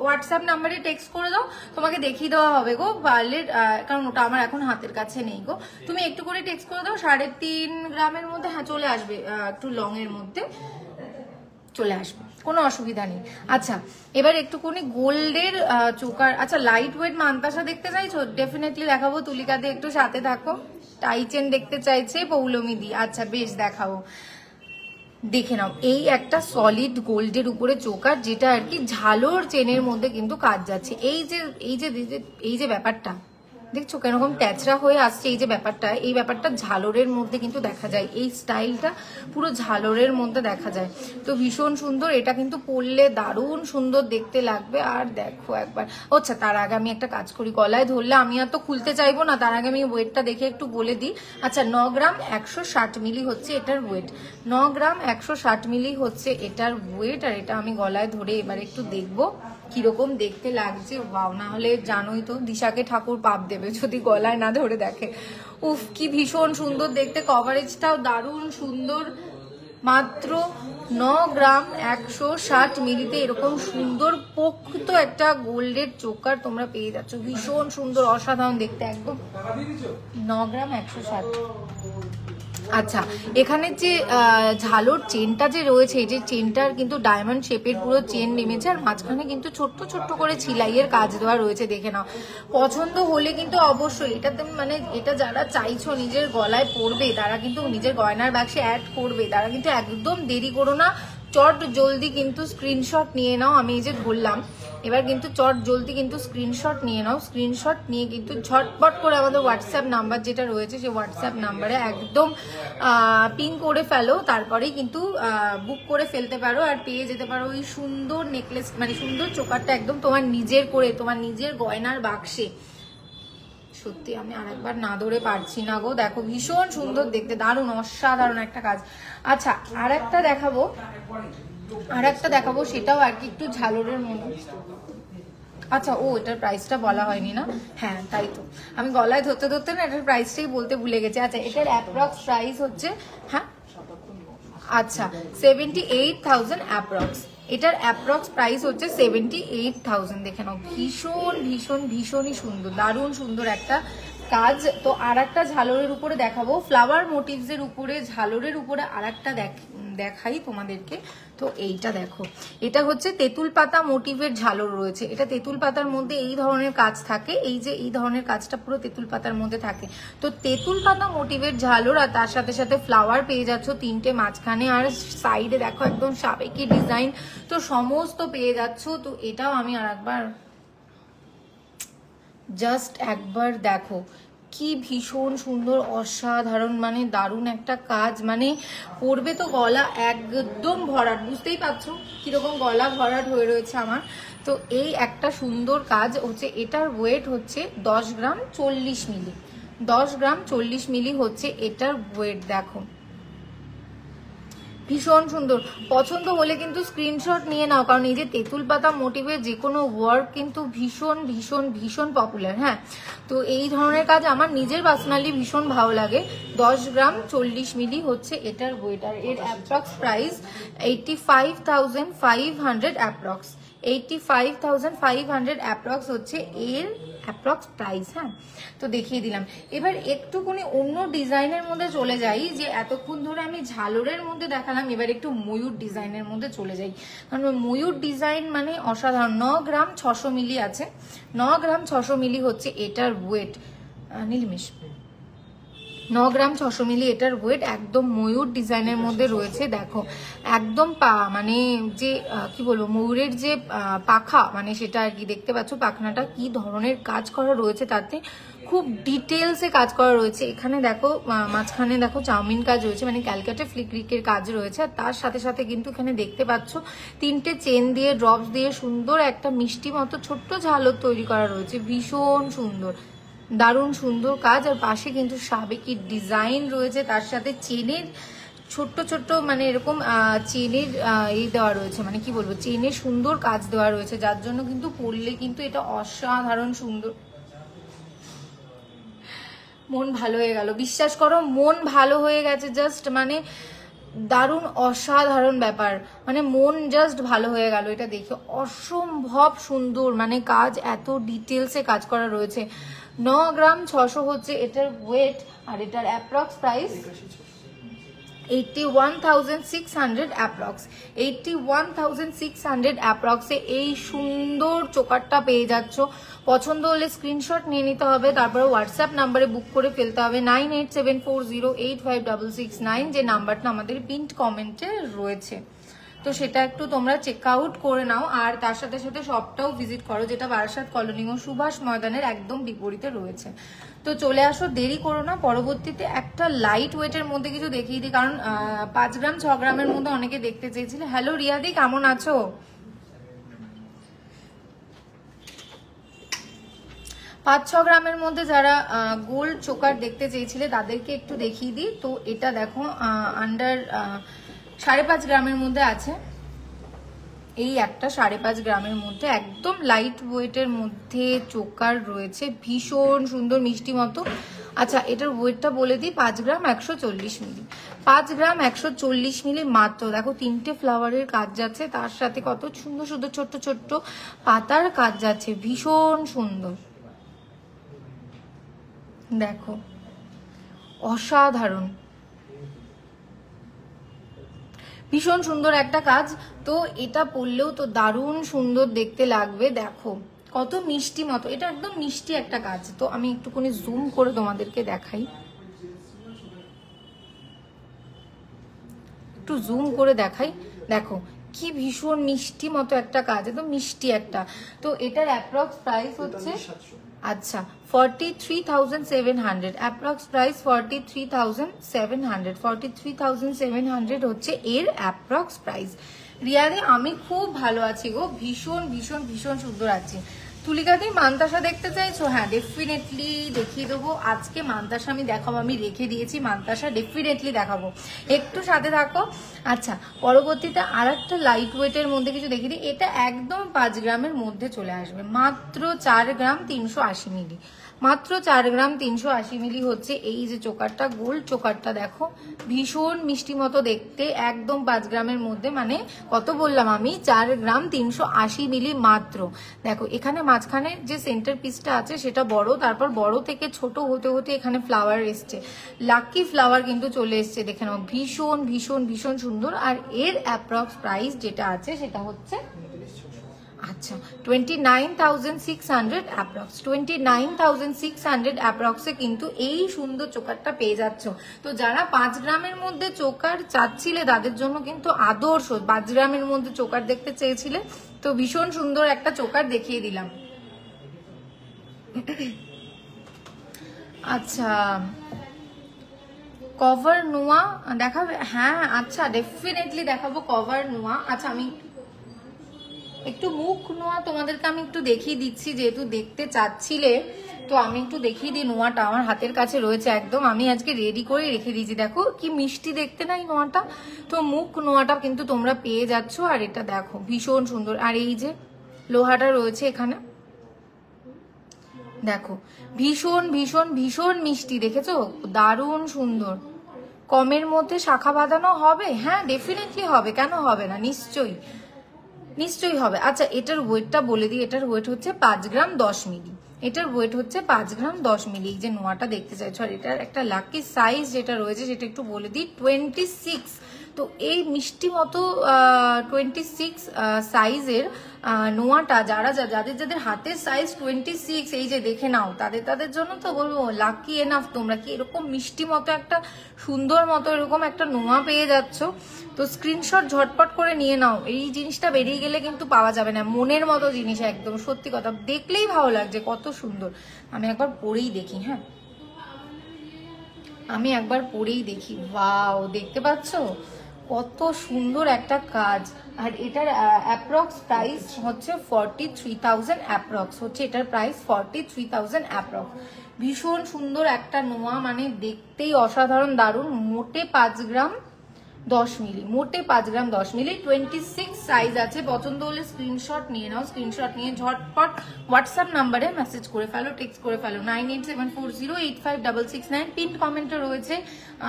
[SPEAKER 1] হোয়াটসঅ্যাপ নাম্বারে টেক্সট করে দাও, তোমাকে দেখিয়ে দেওয়া হবে গো পার্লের, কারণ ওটা আমার এখন হাতের কাছে নেই গো। তুমি একটু করে টেক্সট করে দাও 3.5 গ্রামের মধ্যে, হ্যাঁ চলে আসবে, একটু লং এর মধ্যে চলে আসবে, কোনো অসুবিধা নেই। আচ্ছা এবার একটুখানি গোল্ডের চোকার। আচ্ছা লাইট ওয়েট মান্তাসা দেখতে চাইছো? ডেফিনেটলি দেখাবো, তুলিকাতে একটু সাথে থাকো। টাই চেন দেখতে চাইছে পৌলমি দি, আচ্ছা বেশ দেখাবো, দেখে নাও। এই একটা সলিড গোল্ডের উপরে চোকার, যেটা আর কি ঝালোর চেনের মধ্যে কিন্তু কাজ যাচ্ছে। এই যে ব্যাপারটা দেখছো কিরকম ট্যাচরা হয়ে আসছে, এই যে ব্যাপারটা, এই ব্যাপারটা ঝালরের মধ্যে কিন্তু দেখা যায়, এই স্টাইলটা পুরো ঝালরের মধ্যে দেখা যায়। তো ভীষণ সুন্দর, এটা কিন্তু পরলে দারুণ সুন্দর দেখতে লাগবে। আর দেখো একবার, আচ্ছা তার আগে আমি একটা কাজ করি, গলায় ধরলে আমি আর তো খুলতে চাইবো না, তার আগে আমি ওয়েটটা দেখে একটু বলে দিই। আচ্ছা 9 গ্রাম 160 মিলি হচ্ছে এটার ওয়েট, 9 গ্রাম 160 মিলি হচ্ছে এটার ওয়েট। আর এটা আমি গলায় ধরে এবার একটু দেখবো কিরকম দেখতে লাগছে। ওয়াও, না হলে জানোই তো দিশাকে ঠাকুর পাপ দেবে যদি গলায় না ধরে দেখে। উফ কি ভীষণ সুন্দর দেখতে, কভারেজটাও দারুণ সুন্দর। মাত্র 9 গ্রাম 160 মিলিতে এরকম সুন্দর পোক্ত একটা গোল্ডের চোকার তোমরা পেয়ে যাচ্ছ, ভীষণ সুন্দর অসাধারণ দেখতে একদম। 9 গ্রাম 160। আচ্ছা এখানে যে ঝালোর চেনটা যে রয়েছে, এই যে চেনটার কিন্তু ডায়মন্ড শেপের পুরো চেন নেমেছে, আর মাঝখানে কিন্তু ছোট্ট ছোট্ট করে ছিলাইয়ের কাজ দেওয়া রয়েছে, দেখে নাও। পছন্দ হলে কিন্তু অবশ্যই এটাতে মানে এটা যারা চাইছো নিজের গলায় পরবে, তারা কিন্তু নিজের গয়নার বাক্সে অ্যাড করবে, তারা কিন্তু একদম দেরি করো না, চট জলদি কিন্তু স্ক্রিনশট নিয়ে নাও। আমি এই যে ধরলাম, এবার কিন্তু চট জলদি কিন্তু স্ক্রিনশট নিয়ে নাও, স্ক্রিনশট নিয়ে কিন্তু ঝটপট করে আমাদের হোয়াটসঅ্যাপ নাম্বার যেটা রয়েছে সেই হোয়াটসঅ্যাপ নাম্বারে একদম পিন করে ফেলো, তারপরেই কিন্তু বুক করে ফেলতে পারো আর পেয়ে যেতে পারো ওই সুন্দর নেকলেস, মানে সুন্দর চোকারটা একদম তোমার নিজের করে, তোমার নিজের গয়নার বাক্সে। সত্যি আমি আরেকবার না ধরে পারছি না গো, দেখো ভীষণ সুন্দর দেখতে, দারুণ অসাধারণ একটা কাজ। আচ্ছা আর একটা দেখাবো, সেটাও আর কি একটু ঝালরের মনে। আচ্ছা ও এটার প্রাইসটা বলা হয়নি না? হ্যাঁ তাই তো, আমি গলায় ধরতে ধরতে না এটার প্রাইসটাই বলতে ভুলে গেছি। আচ্ছা এটার অ্যাপ্রক্স প্রাইস হচ্ছে, হ্যাঁ আচ্ছা 78,000 অ্যাপ্রক্স। এটার অ্যাপ্রক্স প্রাইস হচ্ছে 78,000। দেখে নাও ভীষণ ভীষণ ভীষণই সুন্দর, দারুণ সুন্দর একটা কাজ। তো আর একটা ঝালরের উপরে দেখাবো, ফ্লাওয়ার মোটিভস এর উপরে ঝালরের উপরে আর একটা দেখাই তোমাদেরকে। তো এইটা দেখো, এটা হচ্ছে তেঁতুল পাতা মোটিভের ঝালর রয়েছে, এটা তেঁতুল পাতার মধ্যে এই ধরনের কাজ থাকে, এই যে এই ধরনের কাজটা পুরো তেঁতুল পাতার মধ্যে থাকে। তো তেঁতুল পাতা মোটিভের ঝালর, আর তার সাথে সাথে ফ্লাওয়ার পেয়ে যাচ্ছ 3টে মাঝখানে, আর সাইডে দেখো একদম সাবেকি ডিজাইন, তো সমস্ত পেয়ে যাচ্ছ। তো এটাও আমি আর একবার জাস্ট একবার দেখো কি ভীষণ সুন্দর অসাধারণ, মানে দারুণ একটা কাজ, মানে পরবে তো গলা একদম ভরাট, বুঝতেই পারছো কিরকম গলা ভরাট হয়ে রয়েছে আমার। তো এই একটা সুন্দর কাজ হচ্ছে, এটার ওয়েট হচ্ছে 10 গ্রাম 40 মিলি, 10 গ্রাম 40 মিলি হচ্ছে এটার ওয়েট। দেখো ভীষণ সুন্দর। পছন্দ হলে কিন্তু স্ক্রিনশট নিয়ে নাও, কারণ এই যে তেঁতুল পাতা মোটিভের যে কোনো ওয়ার্ক কিন্তু ভীষণ ভীষণ ভীষণ পপুলার। হ্যাঁ, তো এই ধরনের কাজ আমার নিজের পার্সোনালি ভীষণ ভালো লাগে। 10 গ্রাম 40 মিলি হচ্ছে এটার ওয়েট, আর এর অ্যাপ্রক্স প্রাইস 85,500 অ্যাপ্রক্স। 85,500 অ্যাপ্রক্স হচ্ছে এর অ্যাপ্রক্স প্রাইস। হ্যাঁ, তো দেখিয়ে দিলাম। এবার একটুখানি অন্য ডিজাইনের মধ্যে চলে যাই, যে এতক্ষণ ধরে আমি ঝালরের মধ্যে দেখালাম, এবার একটু ময়ূর ডিজাইনের মধ্যে চলে যাই, কারণ ময়ূর ডিজাইন মানে অসাধারণ। 9 গ্রাম 600 মিলি আছে, 9 গ্রাম 600 মিলি হচ্ছে এটার ওয়েট। নীলমিশ 9 গ্রাম 600 মিলি এটার ওয়েট, একদম ময়ূর ডিজাইনের মধ্যে রয়েছে। দেখো একদম মানে যে কি বলবো, ময়ূরের যে পাখা মানে সেটা আর কি, দেখতে পাচ্ছ পাখনাটা কি ধরনের কাজ করা রয়েছে, তাতে খুব ডিটেলসে কাজ করা রয়েছে। এখানে দেখো মাঝখানে দেখো চাউমিন কাজ রয়েছে, মানে ক্যালকাটা ফ্লিকরিকের কাজ রয়েছে। আর তার সাথে সাথে কিন্তু এখানে দেখতে পাচ্ছ 3টে চেন দিয়ে ড্রপস দিয়ে সুন্দর একটা মিষ্টি মতো ছোট্ট ঝালর তৈরি করা রয়েছে, ভীষণ সুন্দর, দারুণ সুন্দর কাজ। আর পাশে কিন্তু সাবেকি ডিজাইন রয়েছে, তার সাথে চেনের ছোট্ট ছোট্ট মানে এরকম চেনের এই দেওয়া রয়েছে, মানে কি বলবো, চেনের সুন্দর কাজ দেওয়া রয়েছে, যার জন্য কিন্তু পরলে কিন্তু এটা অসাধারণ সুন্দর। মন ভালো হয়ে গেল, বিশ্বাস করো মন ভালো হয়ে গেছে, জাস্ট মানে দারুণ অসাধারণ ব্যাপার, মানে মন জাস্ট ভালো হয়ে গেল এটা দেখে। অসম্ভব সুন্দর মানে কাজ, এত ডিটেলসে কাজ করা রয়েছে। 9 গ্রাম 600 হচ্ছে এটার ওয়েট, আর এটার অ্যাপ্রক্স প্রাইস 81,600 অ্যাপ্রক্স। 81,600 অ্যাপ্রক্সে এই সুন্দর চোকারটা পেয়ে যাচ্ছ। পছন্দ হলে স্ক্রিনশট নিয়ে নিতে হবে, তারপরে হোয়াটসঅ্যাপ নাম্বারে বুক করে ফেলতে হবে 9874085669, যে নাম্বারটা আমাদের পিন্ড কমেন্টে রয়েছে। তো সেটা একটু তোমরা চেক আউট করে নাও, আর তার সাথে সাথে শপটাও ভিজিট করো, যেটা বারাসাত কলোনি ও সুভাষ ময়দানের একদম বিপরীতে রয়েছে। তো চলে আসো, দেরি করো না। পরবর্তীতে একটা লাইট ওয়েটের মধ্যে কিছু দেখিয়ে দিই, কারণ 5 গ্রাম 6 গ্রামের মধ্যে অনেকে দেখতে চেয়েছিলে। হ্যালো রিয়াদি, কেমন আছো? 5-6 গ্রামের মধ্যে যারা গোল্ড চোকার দেখতে চেয়েছিলে তাদেরকে একটু দেখিয়ে দিই। তো এটা দেখো আন্ডার 5.5 গ্রামের মধ্যে আছে, এই একটা 5.5 গ্রামের মধ্যে একদম লাইট ওয়েটের মধ্যে চোকার রয়েছে, ভীষণ সুন্দর মিষ্টি মতো। আচ্ছা, এটার ওয়েটটা বলে দিই, 5 গ্রাম 140 মিলি। 5 গ্রাম 140 মিলি মাত্র। দেখো 3টে ফ্লাওয়ারের কাজ যাচ্ছে, তার সাথে কত সুন্দর সুন্দর ছোট্ট ছোট্ট পাতার কাজ যাচ্ছে, ভীষণ সুন্দর। দেখো অসাধারণ, ভীষণ সুন্দর একটা কাজ। তো এটা পরলেও তো দারুণ সুন্দর দেখতে লাগবে। দেখো কত মিষ্টি মতো, এটা একদম মিষ্টি একটা কাজ। তো আমি একটুখানি জুম করে তোমাদেরকে দেখাই, একটু জুম করে দেখাই। দেখো কি ভীষণ মিষ্টি মতো একটা কাজ, একদম মিষ্টি একটা। তো এটার অ্যাপ্রক্স প্রাইস হচ্ছে আচ্ছা 43,700, অ্যাপ্রক্স প্রাইস 43,700। 43,700 হচ্ছে এর অ্যাপ্রক্স প্রাইস। রিয়াদি আমি খুব ভালো আছি গো, ভীষণ ভীষণ ভীষণ সুন্দর আছি। তুলিকাদি মান্তাসা দেখতে চাইছো? হ্যাঁ ডেফিনেটলি দেখিয়ে দেবো। আজকে মান্তাসা আমি দেখাবো, আমি রেখে দিয়েছি মান্তাসা, ডেফিনেটলি দেখাবো, একটু সাথে থাকো। আচ্ছা, পরবর্তীতে আর একটা লাইট ওয়েটের মধ্যে কিছু দেখিয়ে দিই। এটা একদম 5 গ্রামের মধ্যে চলে আসবে, মাত্র 4 গ্রাম 380 মিলি। মাত্র 4 গ্রাম 380 মিলি হচ্ছে এই যে চোকারটা, গোল্ড চোকারটা। দেখো ভীষণ মিষ্টি মতো দেখতে, একদম 5 গ্রামের মধ্যে, মানে কত বললাম আমি, 4 গ্রাম 380 মিলি মাত্র। দেখো এখানে মাঝখানে যে সেন্টার পিসটা আছে সেটা বড়, তারপর বড় থেকে ছোট হতে হতে এখানে ফ্লাওয়ার এসছে, লাকি ফ্লাওয়ার কিন্তু চলে এসছে, দেখে নাও, ভীষণ ভীষণ ভীষণ সুন্দর। আর এর অ্যাপ্রক্স প্রাইস যেটা আছে সেটা হচ্ছে আচ্ছা 29,600 অ্যাপ্রক্স। 29,600 অ্যাপ্রক্সে কিন্তু এই সুন্দর চোকারটা পেয়ে যাচ্ছ। তো যারা 5 গ্রামের মধ্যে চোকার চাচ্ছিলে তাদের জন্য কিন্তু আদর্শ। 5 গ্রামের মধ্যে চোকার দেখতে চেয়েছিলে, তো ভীষণ সুন্দর একটা চোকার দেখিয়ে দিলাম। আচ্ছা, কভার নোয়া দেখাবে? হ্যাঁ আচ্ছা, ডেফিনেটলি দেখাবো কভার নোয়া। আচ্ছা, আমি একটু মুখ নোয়া তোমাদেরকে আমি একটু দেখিয়ে দিচ্ছি, যেহেতু দেখতে চাচ্ছিলে তো আমি একটু দেখিয়ে দিই, নোয়াটা আমার হাতের কাছে রয়েছে একদম, আমি আজকে রেডি করে রেখে দিয়েছি। দেখো কি মিষ্টি দেখতে না এই নোয়াটা, তো মুখ নোয়াটা কিন্তু তোমরা পেয়ে যাচ্ছ। আর এটা দেখো ভীষণ সুন্দর, আর এই যে লোহাটা রয়েছে এখানে দেখো ভীষণ ভীষণ ভীষণ মিষ্টি, দেখেছো দারুণ সুন্দর। কমের মধ্যে শাখা বাঁধানো হবে, হ্যাঁ ডেফিনেটলি হবে, কেন হবে না, নিশ্চয়ই নিশ্চয়ই হবে। আচ্ছা এটার ওয়েটটা বলে দিই, এটার ওয়েট হচ্ছে 5 গ্রাম 10 মিলি, এটার ওয়েট হচ্ছে 5 গ্রাম 10 মিলি। এই যে নোয়াটা দেখতে চাইছো, আর এটার একটা লাকি সাইজ যেটা রয়েছে সেটা একটু বলে দিই, 26। তো এই মিষ্টি মতো 26 সাইজের নোয়াটা যাদের যাদের হাতের সাইজ 26, এই যে দেখে নাও, তাদের জন্য তো বলবো লাকি এনাফ, তোমরা কি এরকম মিষ্টি মতো একটা সুন্দর মতো এরকম একটা নোয়া পেয়ে যাচ্ছ। তো স্ক্রিনশট ঝটপট করে নিয়ে নাও, এই জিনিসটা বেরিয়ে গেলে কিন্তু পাওয়া যাবে না, মনের মতো জিনিস একদম, সত্যি কথা, দেখলেই ভালো লাগছে, কত সুন্দর। আমি একবার পরেই দেখি, হ্যাঁ আমি একবার পরেই দেখি। ওয়াও, দেখতে পাচ্ছ কত সুন্দর একটা কাজ। আর এটার অ্যাপ্রক্স প্রাইস হচ্ছে 43,000, অ্যাপ্রক্স হচ্ছে এটার প্রাইস 43,000 অ্যাপ্রক্স। ভীষণ সুন্দর একটা নোয়া, মানে দেখতেই অসাধারণ দারুণ। মোটে 5 গ্রাম 10 মিলি, মোটে 5 গ্রাম 10 মিলি, 26 সাইজ আছে। পছন্দ হলে স্ক্রিনশট নিয়ে নাও, স্ক্রিনশট নিয়ে ঝটপট হোয়াটসঅ্যাপ নাম্বারে মেসেজ করে ফেলো, টেক্সট করে ফেলো 9874085669, পিন কমেন্টে রয়েছে।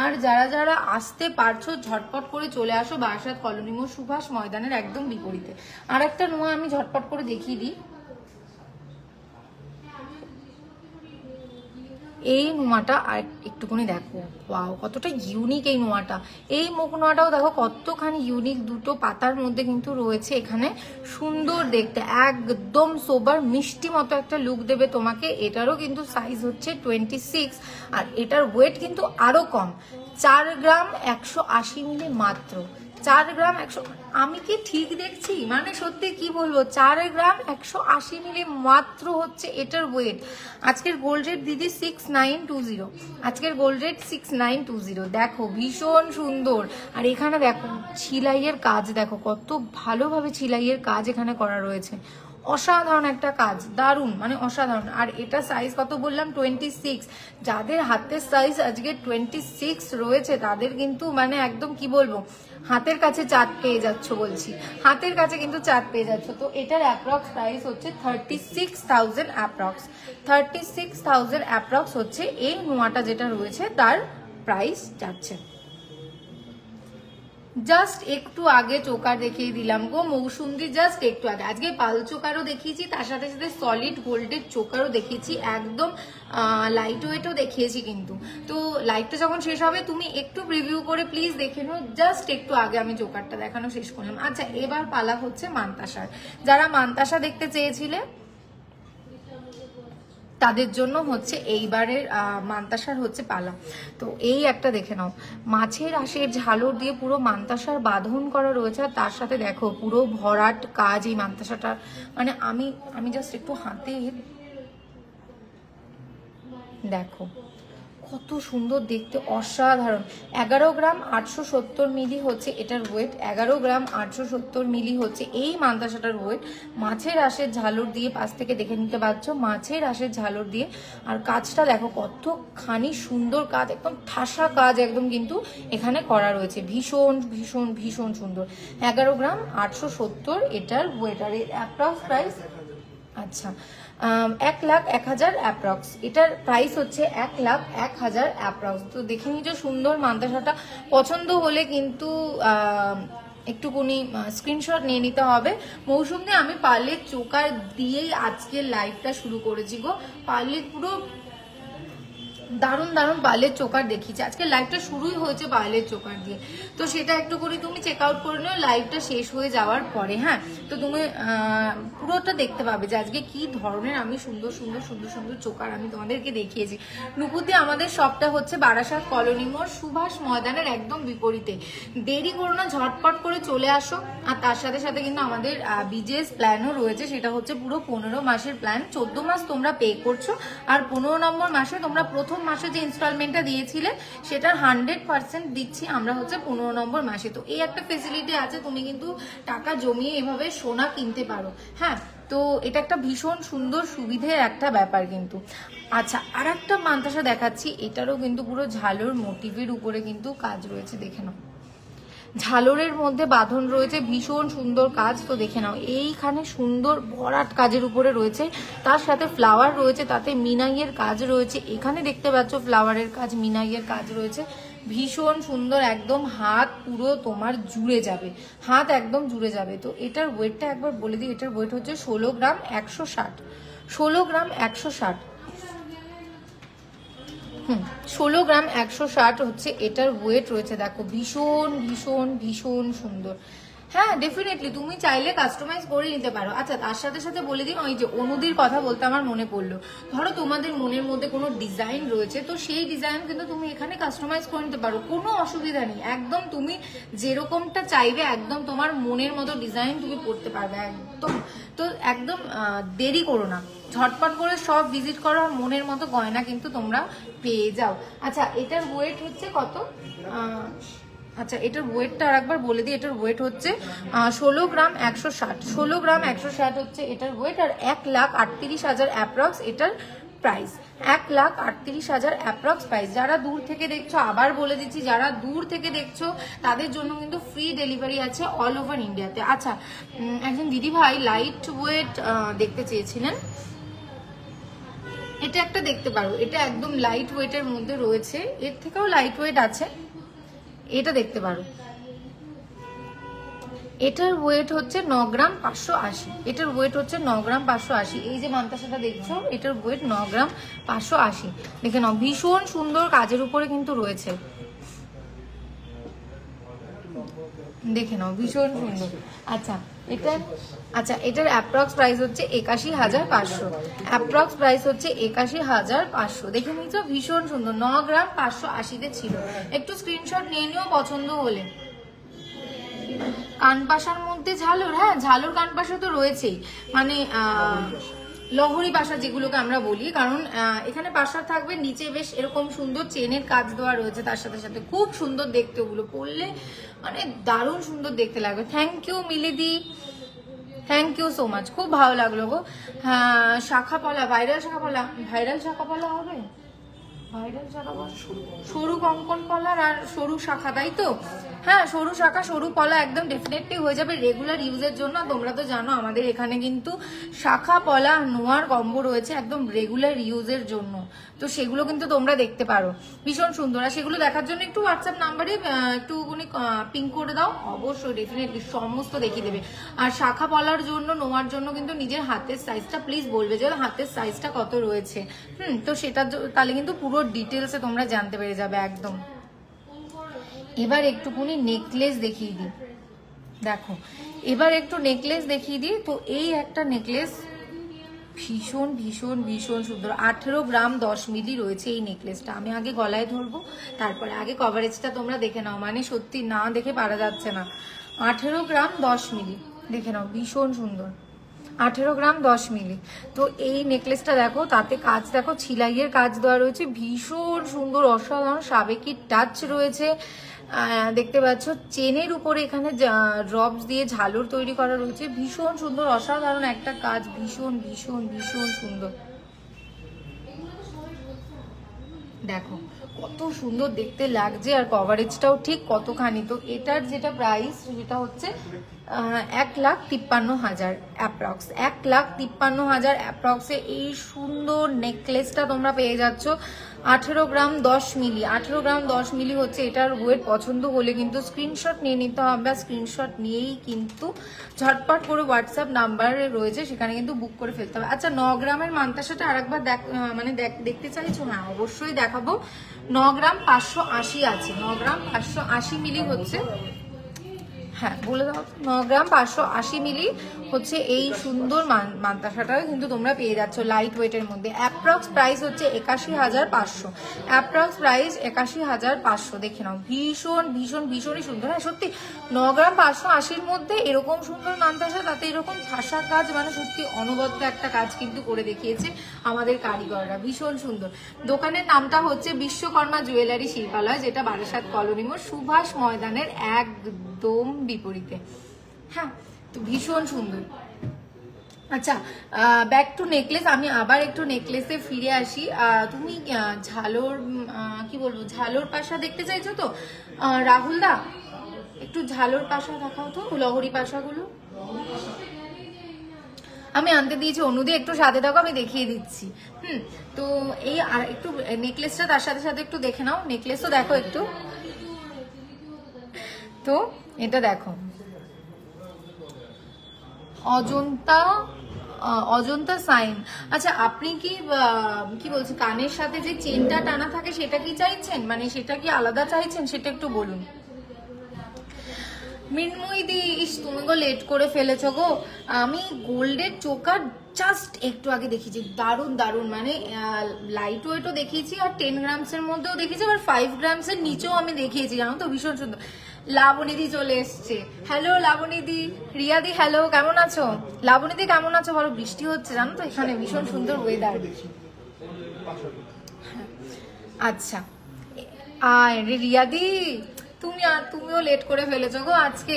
[SPEAKER 1] আর যারা যারা আসতে পারছো ঝটপট করে চলে আসো বারাসাত কলোনি মোড় সুভাষ ময়দানের একদম বিপরীতে। আর একটা নোয়া আমি ঝটপট করে দেখিয়ে দিই, এই নোয়াটা আর একটুখানি দেখো, ওয়াও কতটা ইউনিক এই নোয়াটা। এই মুখ নোয়াটাও দেখো কতখানি ইউনিক, দুটো পাতার মধ্যে কিন্তু রয়েছে এখানে, সুন্দর দেখতে, একদম সোবার মিষ্টি মতো একটা লুক দেবে তোমাকে। এটারও কিন্তু সাইজ হচ্ছে 26, আর এটার ওয়েট কিন্তু আরো কম, 4 গ্রাম 180 মিলি মাত্র, 4 গ্রাম 100, আমি কি ঠিক দেখছি, মানে সত্যি কি বলবো, 4 গ্রাম 180 মিলি মাত্র হচ্ছে এটার ওয়েট। আজকের গোল্ড রেট দিদি 6920, আজকের গোল্ড রেট 6920। দেখো ভীষণ সুন্দর। আর এখানে দেখো ছিলাইয়ের কাজ, দেখো কত ভালোভাবে ছিলাইয়ের কাজ এখানে করা রয়েছে, অসাধারণ একটা কাজ, দারুণ মানে অসাধারণ। আর এটা সাইজ কত বললাম, 26। যাদের হাতের সাইজ আজকে 26 রয়েছে তাদের কিন্তু মানে একদম কি বলবো, হাতের কাছে চাঁদ পেয়ে যাচ্ছ, বলছি হাতের কাছে কিন্তু চাঁদ পেয়ে যাচ্ছ। তো এটার অ্যাপ্রক্স প্রাইস হচ্ছে 36,000, অ্যাপ্রক্স 36,000 অ্যাপ্রক্স হচ্ছে এই নোয়াটা যেটা রয়েছে তার প্রাইস যাচ্ছে। জাস্ট একটু আগে চোকার দেখিয়ে দিলাম গো মৌসুমদি, জাস্ট একটু আগে। আজকে পাল চোকারও দেখিয়েছি, তার সাথে সাথে সলিড গোল্ডের চোকারও দেখিয়েছি, একদম লাইট ওয়েটও দেখিয়েছি। কিন্তু তো লাইটটা যখন শেষ হবে তুমি একটু প্রিভিউ করে প্লিজ দেখে নাও, জাস্ট একটু আগে আমি চোকারটা দেখানো শেষ করলাম। আচ্ছা এবার পালা হচ্ছে মান্তাসার, যারা মান্তাসা দেখতে চেয়েছিলে তাদের জন্য হচ্ছে এইবারের মান্তাসার হচ্ছে পালা। তো এই একটা দেখে নাও, মাছের আঁশের ঝালর দিয়ে পুরো মান্তাসার বাঁধন করা রয়েছে, আর তার সাথে দেখো পুরো ভরাট কাজ এই মান্তাসাটা, মানে আমি জাস্ট একটু হাতে দেখো কত সুন্দর দেখতে, অসাধারণ। 11 গ্রাম 870 মিলি হচ্ছে এটার ওয়েট, 11 গ্রাম 870 মিলি হচ্ছে এই মান্তাসাটার ওয়েট। মাছের আঁশের ঝালর দিয়ে, পাশ থেকে দেখে নিতে পারছো, মাছের আঁশের ঝালর দিয়ে। আর কাজটা দেখো কতখানি সুন্দর কাজ, একদম ঠাসা কাজ একদম কিন্তু এখানে করা রয়েছে, ভীষণ ভীষণ ভীষণ সুন্দর। 11 গ্রাম 870 এটার ওয়েট। আর এর অ্যাপ্রক্স প্রাইস আচ্ছা 1,01,000 অ্যাপ্রক্স, এটার প্রাইস হচ্ছে 1,01,000 অ্যাপ্রক্স। তো দেখে নিচ্ছ সুন্দর মান্তাসাটা, পছন্দ হলে কিন্তু একটুকুনি স্ক্রিনশট নিয়ে নিতে হবে। মৌসুমী আমি পার্লের চোকার দিয়েই আজকের লাইভটা শুরু করেছি গো, পার্লের পুরো দারুণ দারুণ পার্লের চোকার দেখিয়েছি, আজকে লাইভটা শুরুই হয়েছে পার্লের চোকার দিয়ে। তো সেটা একটু করে তুমি চেক আউট করে নিও লাইভটা শেষ হয়ে যাওয়ার পরে, হ্যাঁ তো তুমি পুরোটা দেখতে পাবে যে আজকে কি ধরনের আমি সুন্দর সুন্দর সুন্দর সুন্দর চোকার আমি তোমাদেরকে দেখিয়েছি। নুপুরদি আমাদের শপটা হচ্ছে বারাসাত কলোনি মোড় সুভাষ ময়দানের একদম বিপরীতে, দেরি করো না, ঝটপট করে চলে আসো। আর তার সাথে সাথে কিন্তু আমাদের বিজেস প্ল্যানও রয়েছে, সেটা হচ্ছে পুরো 15 মাসের প্ল্যান, 14 মাস তোমরা পে করছো, আর 15 নম্বর মাসে তোমরা প্রথম মাসে যে ইনস্টলমেন্টটা দিয়েছিলে সেটার 100% দিচ্ছি আমরা হচ্ছে 15 নম্বর মাসে। তো এই একটা ফেসিলিটি আছে, তুমি কিন্তু টাকা জমিয়ে এভাবে সোনা কিনতে পারো। হ্যাঁ তো এটা একটা ভীষণ সুন্দর সুবিধের একটা ব্যাপার কিন্তু। আচ্ছা, আর একটা মান্তাসা দেখাচ্ছি, এটারও কিন্তু পুরো ঝালোর মোটিভের উপরে কিন্তু কাজ রয়েছে, দেখে নাও। ঝালরের মধ্যে বাঁধন রয়েছে, ভীষণ সুন্দর কাজ। তো দেখে নাও, এইখানে সুন্দর ভরাট কাজের উপরে রয়েছে, তার সাথে ফ্লাওয়ার রয়েছে, তাতে মিনাইয়ের কাজ রয়েছে। এখানে দেখতে পাচ্ছ ফ্লাওয়ারের কাজ, মিনাইয়ের কাজ রয়েছে, ভীষণ সুন্দর। একদম হাত পুরো তোমার জুড়ে যাবে, হাত একদম জুড়ে যাবে। তো এটার ওয়েটটা একবার বলে দিই, এটার ওয়েট হচ্ছে 16 গ্রাম 160, 16 গ্রাম 160। 16 গ্রাম 160 হচ্ছে এটার ওয়েট রয়েছে। দেখো ভীষণ ভীষণ ভীষণ সুন্দর। হ্যাঁ, ডেফিনেটলি তুমি চাইলে কাস্টমাইজ করে নিতে পারো। আচ্ছা, তার সাথে সাথে বলে দিই, ওই যে অনুদির কথা বলতে আমার মনে পড়লো, ধরো তোমাদের মনের মধ্যে কোনো ডিজাইন রয়েছে, তো সেই ডিজাইন কিন্তু তুমি এখানে কাস্টমাইজ করে নিতে পারো, কোনো অসুবিধা নেই। একদম তুমি যেরকমটা চাইবে, একদম তোমার মনের মতো ডিজাইন তুমি করতে পারবে একদম। তো একদম দেরি করো না, ঝটপট করে সব ভিজিট করো, আর মনের মতো গয়না কিন্তু তোমরা পেয়ে যাও। আচ্ছা, এটার ওয়েট হচ্ছে কত? আচ্ছা, এটার ওয়েটটা আর একবার বলে দিই, এটার ওয়েট হচ্ছে 16 গ্রাম 160, 16 গ্রাম 160 হচ্ছে এটার ওয়েট। আর 1,38,000 অ্যাপ্রক্স এটার প্রাইস, 1,38,000 অ্যাপ্রক্স প্রাইস। যারা দূর থেকে দেখছো, আবার বলে দিচ্ছি, যারা দূর থেকে দেখছো তাদের জন্য কিন্তু ফ্রি ডেলিভারি আছে অল ওভার ইন্ডিয়াতে। আচ্ছা, একজন দিদি ভাই লাইট ওয়েট দেখতে চেয়েছিলেন, এটা একটা দেখতে পারো, এটা একদম লাইট ওয়েটের মধ্যে রয়েছে, এর থেকেও লাইট ওয়েট আছে, এটা দেখতে পারো। এটার ওয়েট হচ্ছে 9 গ্রাম 580, এটার ওয়েট হচ্ছে 9 গ্রাম 580। এই যে মান্তাসাটা দেখছো, এটার ওয়েট 9 গ্রাম 580। দেখে নাও, ভীষণ সুন্দর কাজের উপরে কিন্তু রয়েছে, দেখে নাও ভীষণ সুন্দর। আচ্ছা, এটার অ্যাপ্রক্স প্রাইস হচ্ছে 81,500, অ্যাপ্রক্স প্রাইস হচ্ছে 81,500। দেখে নিচ্ছ, ভীষণ সুন্দর, 9 গ্রাম 580 ছিল। একটু স্ক্রিনশট নিয়ে নিও পছন্দ হলে। কানপাশার মধ্যে ঝালর, হ্যাঁ ঝালর কানপাশা তো রয়েছেই, মানে লহরি পাশা যেগুলোকে আমরা বলি, কারণ এখানে পাশা থাকবে, নিচে বেশ এরকম সুন্দর চেনের কাজ দেওয়া রয়েছে, তার সাথে সাথে খুব সুন্দর দেখতে, ওগুলো পরলে মানে দারুণ সুন্দর দেখতে লাগবে। থ্যাংক ইউ মিলিদি, থ্যাংক ইউ সো মাচ, খুব ভালো লাগলো গো। হ্যাঁ, শাখাপলা, ভাইরাল শাখাপলা, ভাইরাল শাখাপলা হবে, ভাইরাল শাখাপলা, সরু কঙ্কন পলার আর সরু শাখা, তাই তো? হ্যাঁ, সরু শাখা সরু পলা একদম ডেফিনেটলি হয়ে যাবে রেগুলার ইউজের জন্য। তোমরা তো জানো আমাদের এখানে কিন্তু শাখা পলা নোয়ার কম্বো রয়েছে একদম রেগুলার ইউজের জন্য, তো সেগুলো কিন্তু তোমরা দেখতে পারো, ভীষণ সুন্দর। আর সেগুলো দেখার জন্য একটু হোয়াটসঅ্যাপ নাম্বারে একটুখানি পিং করে দাও, অবশ্যই ডেফিনেটলি সমস্ত দেখিয়ে দেবে। আর শাখা পলার জন্য, নোয়ার জন্য কিন্তু নিজের হাতের সাইজটা প্লিজ বলবে যে হাতের সাইজটা কত রয়েছে, তো সেটা তাহলে কিন্তু পুরো ডিটেলসে তোমরা জানতে পেরে যাবে একদম। এবার একটুখানি নেকলেস দেখিয়ে দিই, দেখো এবার একটু নেকলেস দেখিয়ে দিই। তো এই একটা নেকলেস ভীষণ ভীষণ ভীষণ সুন্দর, 18 গ্রাম 10 মিলি রয়েছে এই নেকলেসটা। আমি আগে গলায় ধরবো, তারপরে আগে কভারেজটা তোমরা দেখে নাও, মানে সত্যি না দেখে পারা যাচ্ছে না। 18 গ্রাম 10 মিলি, দেখে নাও ভীষণ সুন্দর, 18 গ্রাম 10 মিলি। তো এই নেকলেসটা দেখো, তাতে কাজ দেখো, ছিলাইয়ের কাজ দেওয়া রয়েছে, ভীষণ সুন্দর অসাধারণ সাবেকি টাচ রয়েছে। দেখতে পাচ্ছ চেনের উপরে এখানে ড্রপস দিয়ে ঝালর তৈরি করা রয়েছে, ভীষণ সুন্দর অসাধারণ একটা কাজ, ভীষণ ভীষণ ভীষণ সুন্দর। দেখো কত সুন্দর দেখতে লাগছে, আর কভারেজটাও ঠিক কতখানি। তো এটার যেটা প্রাইস সেটা হচ্ছে 1,53,000 অ্যাপ্রক্স, 1,53,000 অ্যাপ্রক্সে এই সুন্দর নেকলেসটা তোমরা পেয়ে যাচ্ছ। 18 গ্রাম 10 মিলি, 18 গ্রাম 10 মিলি হচ্ছে এটার ওয়েট। পছন্দ হলে কিন্তু স্ক্রিনশট নিয়ে নিতে হবে, স্ক্রিনশট নিয়েই কিন্তু ঝটপট করে হোয়াটসঅ্যাপ নাম্বারে রয়েছে, সেখানে কিন্তু বুক করে ফেলতে হবে। আচ্ছা, 9 গ্রামের মান্তাসাটা আরেকবার দেখতে চাইছো? হ্যাঁ অবশ্যই দেখাবো। 9 গ্রাম 580 আছে, 9 গ্রাম 580 মিলি হচ্ছে, হ্যাঁ বলে দাও, 9 গ্রাম 580 মিলি হচ্ছে এই সুন্দর মান্তাসাটা কিন্তু তোমরা পেয়ে যাচ্ছ লাইট ওয়েটের মধ্যে। অ্যাপ্রক্স প্রাইস হচ্ছে 81,500, অ্যাপ্রক্স প্রাইস 81,500। দেখে নাও, ভীষণ ভীষণ ভীষণই সুন্দর। হ্যাঁ সত্যি 9 গ্রাম 580-র মধ্যে এরকম সুন্দর মান্তাসা, তাতে এরকম ঠাসা কাজ, মানে সত্যি অনবদ্য একটা কাজ কিন্তু করে দেখিয়েছে আমাদের কারিগররা, ভীষণ সুন্দর। দোকানের নামটা হচ্ছে বিশ্বকর্মা জুয়েলারি শিল্পালয়, যেটা বারাসাত কলোনি মোড়, সুভাষ ময়দানের একদম বিপরীতে। হ্যাঁ, তো ভীষণ সুন্দর। আচ্ছা, ব্যাক টু নেকলেস। আমি আবার একটু নেকলেসে ফিরে আসি। তুমি ঝালোর কি বলবো, ঝালোর পাশা দেখতে চাইছো তো রাহুল দা? একটু ঝালোর পাশা দেখাও তো, লহরি পাশাগুলো আমি আনতে দিয়েছি। অনুদি একটু সাথে থাকো, আমি দেখিয়ে দিচ্ছি। তো এই আর একটু নেকলেসটা তার সাথে সাথে একটু দেখে নাও। নেকলেসও দেখো একটু। তো এটা দেখো, অজন্তা, অজন্তা সাইন। আচ্ছা, আপনি কি বলছেন, কানের সাথে যে চেনটা টানা থাকে সেটা কি চাইছেন, মানে সেটা কি আলাদা চাইছেন, সেটা একটু বলুন। মৃন্ময়ী, ইস তুমি গো লেট করে ফেলেছো গো। আমি গোল্ডের চোকার জাস্ট একটু আগে দেখিয়েছি, দারুণ দারুণ, মানে লাইট ওয়েটও দেখিয়েছি আর 10 গ্রামসের মধ্যেও দেখিয়েছি, আবার 5 গ্রামসের নিচেও আমি দেখিয়েছি, জানো তো, ভীষণ সুন্দর। লাবণীদি চলে এসছে। হ্যালো লাবণীদি। রিয়াদি হ্যালো, কেমন আছো? লাবণীদি কেমন আছো বলো? বৃষ্টি হচ্ছে জানো তো এখানে, ভীষণ সুন্দর ওয়েদার। আচ্ছা, আয় রে রিয়াদি, তুমিও লেট করে ফেলেছো গো আজকে।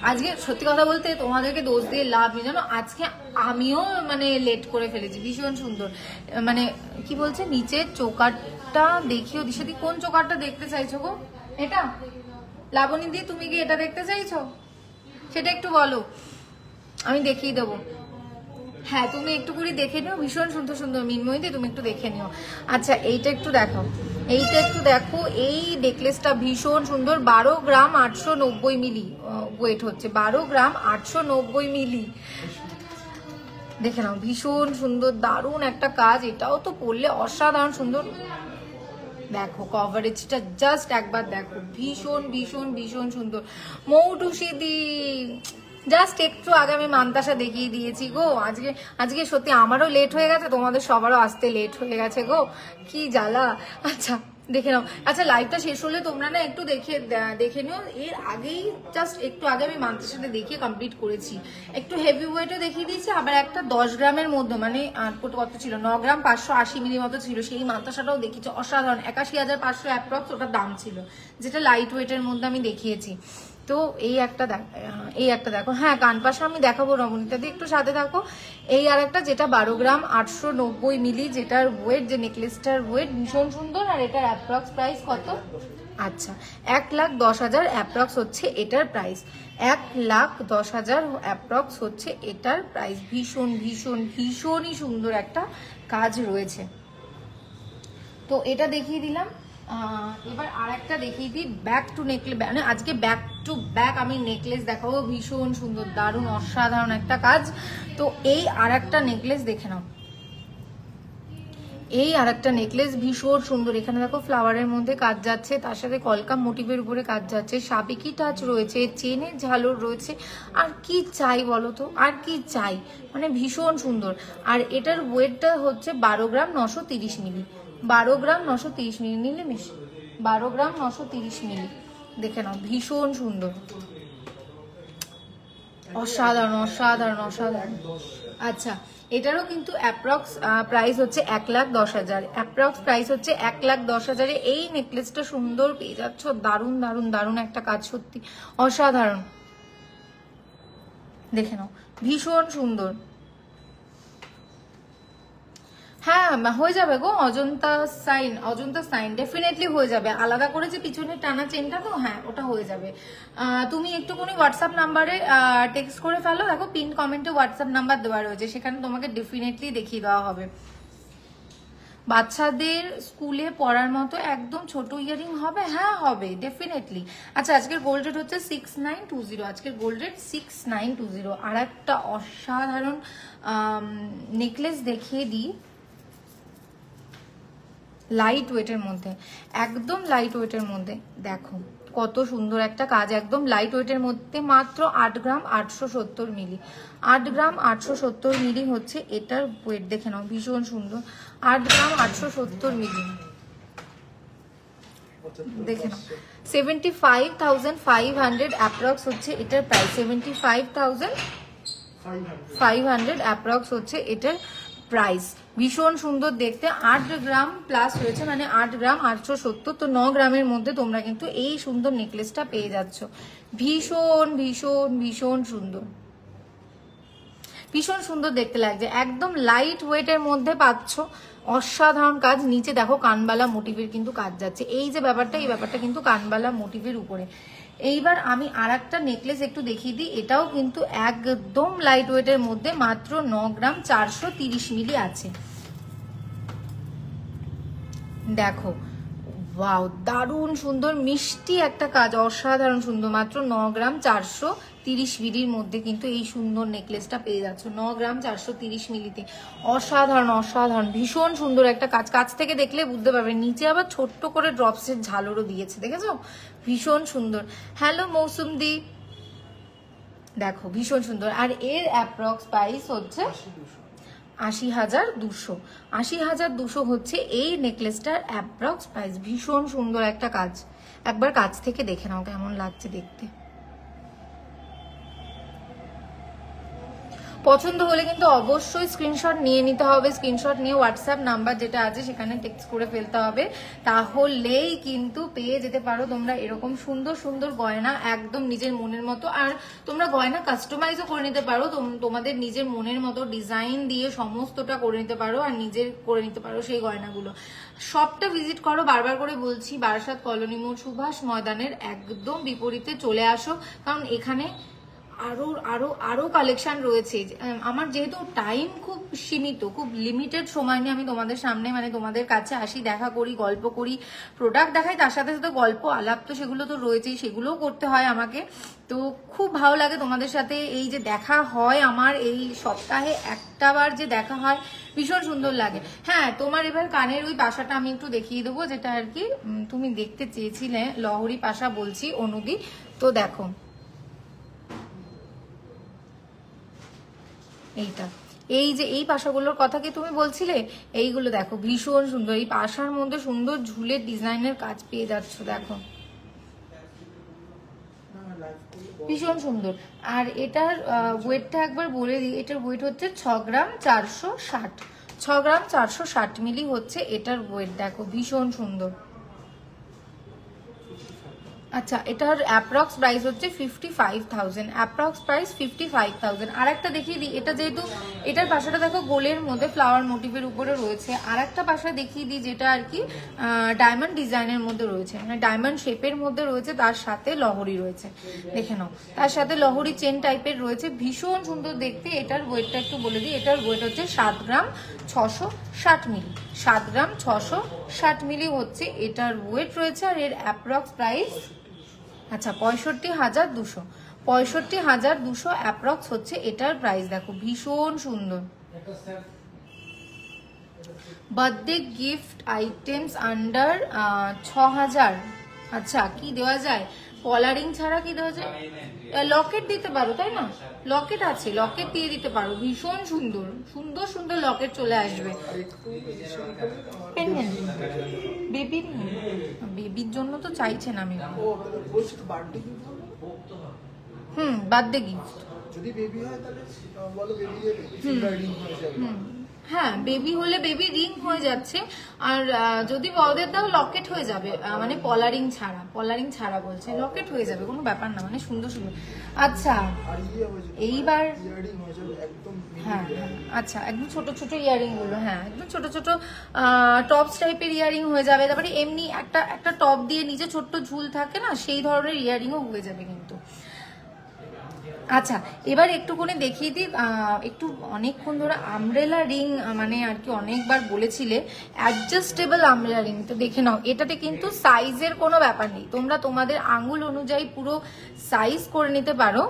[SPEAKER 1] আজকে সত্যি কথা বলতে তোমাদেরকে দোষ দিয়ে লাভ নেই, জানো, আজকে আমিও মানে লেট করে ফেলেছি। ভীষণ সুন্দর, মানে কি বলছে, নিচের চোকারটা দেখিও দিশাদি। কোন চোকারটা দেখতে চাইছো গো? এটা লাবণী দি, তুমি কি এটা দেখতে চাইছো? সেটা একটু বলো, আমি দেখিয়ে দেবো। হ্যাঁ, তুমি একটু করে দেখে নিও, ভীষণ সুন্দর সুন্দর। মিনময়ীদি তুমি একটু দেখে নিও। আচ্ছা, এইটা একটু দেখো, এইটা একটু দেখো। এই নেকলেসটা ভীষণ সুন্দর, 12 গ্রাম 890 মিলি ওয়েট হচ্ছে, 12 গ্রাম 890 মিলি। দেখে নাও, ভীষণ সুন্দর, দারুণ একটা কাজ। এটাও তো পরলে অসাধারণ সুন্দর। দেখো কভারেজটা জাস্ট একবার দেখো, ভীষণ ভীষণ ভীষণ সুন্দর। মৌটুসি দি, জাস্ট একটু আগে আমি মান্তাসা দেখিয়ে দিয়েছি গো। আজকে সত্যি আমারও লেট হয়ে গেছে, তোমাদের সবারও আসতে লেট হয়ে গেছে গো, কি জ্বালা। আচ্ছা দেখে নাও। আচ্ছা, লাইভটা শেষ হলে তোমরা না একটু দেখে নিও। এর আগেই জাস্ট একটু আগে আমি মান্তাসাটা দেখিয়ে কমপ্লিট করেছি। একটু হেভি ওয়েটও দেখিয়ে দিয়েছি, আবার একটা 10 গ্রামের মধ্যে, মানে কত ছিল, 9 গ্রাম 580 মিলি মতো ছিল, সেই মান্তাসাটাও দেখিয়েছি, অসাধারণ। 81,500 অ্যাপ্রক্স ওটার দাম ছিল, যেটা লাইট ওয়েটের মধ্যে আমি দেখিয়েছি। তো এই একটা দেখো। হ্যাঁ, কানপাশা আমি দেখাবো, রমণীটা দিয়ে একটু সাথে থাকো। এই আর একটা, যেটা 12 গ্রাম 890 মিলি, যেটার ওয়েট, যে নেকলেসটার ওয়েট ভীষণ সুন্দর। আর এটার অ্যাপ্রক্স প্রাইস কত? আচ্ছা, 1,10,000 অ্যাপ্রক্স হচ্ছে এটার প্রাইস। 1,10,000 অ্যাপ্রক্স হচ্ছে এটার প্রাইস। ভীষণ ভীষণ ভীষণই সুন্দর একটা কাজ রয়েছে। তো এটা দেখিয়ে দিলাম। এবার আর একটা দেখিয়ে দিই, ব্যাক টু নেকলেস, মানে আজকে ব্যাক টু ব্যাক আমি নেকলেস দেখাবো, ভীষণ সুন্দর, দারুণ, অসাধারণ একটা কাজ। তো এই আর একটা নেকলেস দেখে নাও, এই আর একটা নেকলেস ভীষণ সুন্দর। এখানে দেখো ফ্লাওয়ারের মধ্যে কাজ যাচ্ছে, তার সাথে কলকা মোটিভের উপরে কাজ যাচ্ছে, সাবেকি টাচ রয়েছে, চেনের ঝালর রয়েছে। আর কি চাই বলো তো, আর কি চাই, মানে ভীষণ সুন্দর। আর এটার ওয়েটটা হচ্ছে 12 গ্রাম 930 মিলি, 12 গ্রাম 930 মিলি, নিলেমিশ 12 গ্রাম 930 মিলি। দেখে নাও, ভীষণ সুন্দর, অসাধারণ অসাধারণ অসাধারণ। আচ্ছা, এটারও কিন্তু অ্যাপ্রক্স প্রাইস হচ্ছে 1,10,000, অ্যাপ্রক্স প্রাইস হচ্ছে 1,10,000। এই নেকলেসটা সুন্দর পেয়ে যাচ্ছ, দারুণ দারুণ দারুণ একটা কাজ, সত্যি অসাধারণ। দেখে নাও, ভীষণ সুন্দর। হ্যাঁ, হয়ে যাবে গো, অজন্তা সাইন ডেফিনেটলি হয়ে যাবে। আলাদা করে যে পিছনে টানা চেনটা, তো হ্যাঁ ওটা হয়ে যাবে। তুমি একটুখানি হোয়াটসঅ্যাপ নাম্বারে টেক্সট করে ফেলো, দেখো পিন কমেন্টে হোয়াটসঅ্যাপ নাম্বার দেওয়া রয়েছে, সেখানে তোমাকে ডেফিনেটলি দেখিয়ে দেওয়া হবে। বাচ্চাদের স্কুলে পড়ার মতো একদম ছোট ইয়ারিং হবে? হ্যাঁ হবে, ডেফিনেটলি। আচ্ছা, আজকের গোল্ড রেট হচ্ছে 6920, আজকের গোল্ড রেট 6920। আর একটা অসাধারণ নেকলেস দেখিয়ে দিই, লাইট ওয়েটের মধ্যে, একদম লাইট ওয়েটের মধ্যে। দেখো কত সুন্দর একটা কাজ, একদম লাইট ওয়েটের মধ্যে, মাত্র 8 গ্রাম 870 মিলি, 8 গ্রাম 870 মিলি হচ্ছে এটার ওয়েট। দেখে নাও, ভীষণ সুন্দর, 8 গ্রাম 870 মিলি। দেখে নাও, 75,500 অ্যাপ্রক্স হচ্ছে এটার প্রাইস, 75,500 অ্যাপ্রক্স হচ্ছে এটার প্রাইস। ভীষণ সুন্দর দেখতে, 8 গ্রাম প্লাস রয়েছে, মানে 8 গ্রাম 870, তো 9 গ্রামের মধ্যে তোমরা কিন্তু এই সুন্দর নেকলেসটা পেয়ে যাচ্ছ। ভীষণ ভীষণ ভীষণ সুন্দর। ভীষণ সুন্দর দেখতে লাগছে, একদম লাইট ওয়েটের মধ্যে পাচ্ছ, অসাধারণ কাজ। নিচে দেখো কানবালা মোটিভের কিন্তু কাজ যাচ্ছে, এই যে ব্যাপারটা, এই ব্যাপারটা কিন্তু কানবালা মোটিভের উপরে। এইবার আমি আর একটা নেকলেস একটু দেখিয়ে দিই, এটাও কিন্তু একদম লাইট ওয়েটের মধ্যে, মাত্র 9 গ্রাম 430 মিলি আছে। দেখো ওয়াও, দারুণ সুন্দর মিষ্টি একটা কাজ, অসাধারণ সুন্দর, মাত্র 9 গ্রাম 430 মিলির মধ্যে কিন্তু এই সুন্দর নেকলেসটা পেয়ে যাচ্ছ, 9 গ্রাম 430 মিলিতে। অসাধারণ অসাধারণ, ভীষণ সুন্দর একটা কাজ, কাছ থেকে দেখলে বুঝতে পারবে। নিচে আবার ছোট্ট করে ড্রপসের ঝালরও দিয়েছে, দেখেছো, ভীষণ সুন্দর। হ্যালো মৌসুমদি, দেখো ভীষণ সুন্দর। আর এর অ্যাপ্রক্স প্রাইস হচ্ছে 80,200। 80,200 হচ্ছে এই নেকলেসটার অ্যাপ্রক্স প্রাইস। ভীষণ সুন্দর একটা কাজ, একবার কাছ থেকে দেখে নাও কেমন লাগছে দেখতে। পছন্দ হলে কিন্তু অবশ্যই স্ক্রিনশট নিয়ে নিতে হবে, স্ক্রিনশট নিয়ে হোয়াটসঅ্যাপ নাম্বার যেটা আছে সেখানে টেক্সট করে ফেলতে হবে, তাহলেই কিন্তু পেয়ে যেতে পারো তোমরা এরকম সুন্দর সুন্দর গয়না, একদম নিজের মনের মতো। আর তোমরা গয়না কাস্টমাইজও করে নিতে পারো, তোমাদের নিজের মনের মতো ডিজাইন দিয়ে সমস্তটা করে নিতে পারো, আর নিজের করে নিতে পারো সেই গয়নাগুলো। সবটা ভিজিট করো, বারবার করে বলছি, বারাসাত কলোনি মোড় সুভাষ ময়দানের একদম বিপরীতে চলে আসো, কারণ এখানে আরো আরো আরো কালেকশন রয়েছে। আমার যেহেতু টাইম খুব সীমিত, খুব লিমিটেড সময় নিয়ে আমি তোমাদের সামনে মানে তোমাদের কাছে আসি, দেখা করি, গল্প করি, প্রোডাক্ট দেখাই, তার সাথে সাথে গল্প আলাপ তো সেগুলো তো রয়েছেই, সেগুলোও করতে হয় আমাকে। তো খুব ভালো লাগে তোমাদের সাথে এই যে দেখা হয়, আমার এই সপ্তাহে একটা বার যে দেখা হয়, ভীষণ সুন্দর লাগে। হ্যাঁ, তোমার এবার কানের ওই পাশাটা আমি একটু দেখিয়ে দেবো, যেটা আর কি তুমি দেখতে চেয়েছিলে, লহরি পাশা বলছি অনুদি। তো দেখো এইটা, এই যে এই পাশাগুলোর কথা কি তুমি বলছিলে, এইগুলো দেখো ভীষণ সুন্দর, এই পাশার মধ্যে সুন্দর ঝুলের ডিজাইনের কাজ পেয়ে যাচ্ছ, দেখো ভীষণ সুন্দর। আর এটার ওয়েটটা একবার বলে দিই, এটার ওয়েট হচ্ছে 6 গ্রাম 460, 6 গ্রাম 460 মিলি হচ্ছে এটার ওয়েট, দেখো ভীষণ সুন্দর। আচ্ছা, এটার অ্যাপ্রক্স প্রাইস হচ্ছে 55,000, অ্যাপ্রক্স প্রাইস 55,000। আর একটা দেখিয়ে দিই, এটা যেহেতু এটার পাশাটা দেখো গোলের মধ্যে ফ্লাওয়ার মোটিভের উপরে রয়েছে, আর একটা পাশা দেখিয়ে দিই যেটা আর কি ডায়মন্ড ডিজাইনের মধ্যে রয়েছে, মানে ডায়মন্ড শেপের মধ্যে রয়েছে, তার সাথে লহরি রয়েছে, দেখে নাও, তার সাথে লহরি চেন টাইপের রয়েছে, ভীষণ সুন্দর দেখতে। এটার ওয়েটটা একটু বলে দিই, এটার ওয়েট হচ্ছে 7 গ্রাম 660 মিলি, 7 গ্রাম 660 মিলি হচ্ছে এটার ওয়েট রয়েছে। আর এর অ্যাপ্রক্স প্রাইস আচ্ছা 65,200, 65,200 অ্যাপ্রক্স হচ্ছে এটার প্রাইস, দেখো ভীষণ সুন্দর। বার্থডে গিফট আইটেমস আন্ডার 6,000, আচ্ছা কি দেওয়া যায়, কলারিং ছাড়া কি দেওয়া যায়, লকেট দিতে পারো তাই না, লকেট আছে, লকেট দিয়ে দিতে পারো, ভীষণ সুন্দর সুন্দর সুন্দর লকেট চলে আসবে। বেবির বেবির জন্য তো চাইছেন আমি, বার্থডে গিফট যদি বেবি হয় তাহলে বলো বেবি হ্যাঁ, বেবি হলে বেবি রিং হয়ে যাচ্ছে, আর যদি বড়দের দাও লকেট হয়ে যাবে, মানে পলারিং ছাড়া বলছে, লকেট হয়ে যাবে, কোনো ব্যাপার না, মানে সুন্দর সুন্দর। আচ্ছা এইবার হ্যাঁ আচ্ছা, একদম ছোট ছোট ইয়ারিং গুলো, হ্যাঁ একদম ছোট ছোট টপস টাইপের ইয়ারিং হয়ে যাবে, তারপরে এমনি একটা টপ দিয়ে নিচে ছোট্ট ঝুল থাকে না, সেই ধরনের ইয়ারিংও হয়ে যাবে কিন্তু। আচ্ছা এবার একটুখানি দেখিয়ে দিই, একটু অনেকক্ষণ ধরে আমব্রেলা রিং মানে আর কি অনেকবার বলেছিলে, অ্যাডজাস্টেবল আমব্রেলা রিং, তো দেখে নাও, এটাতে কিন্তু সাইজের কোনো ব্যাপার নেই, তোমরা তোমাদের আঙ্গুল অনুযায়ী পুরো সাইজ করে নিতে পারো।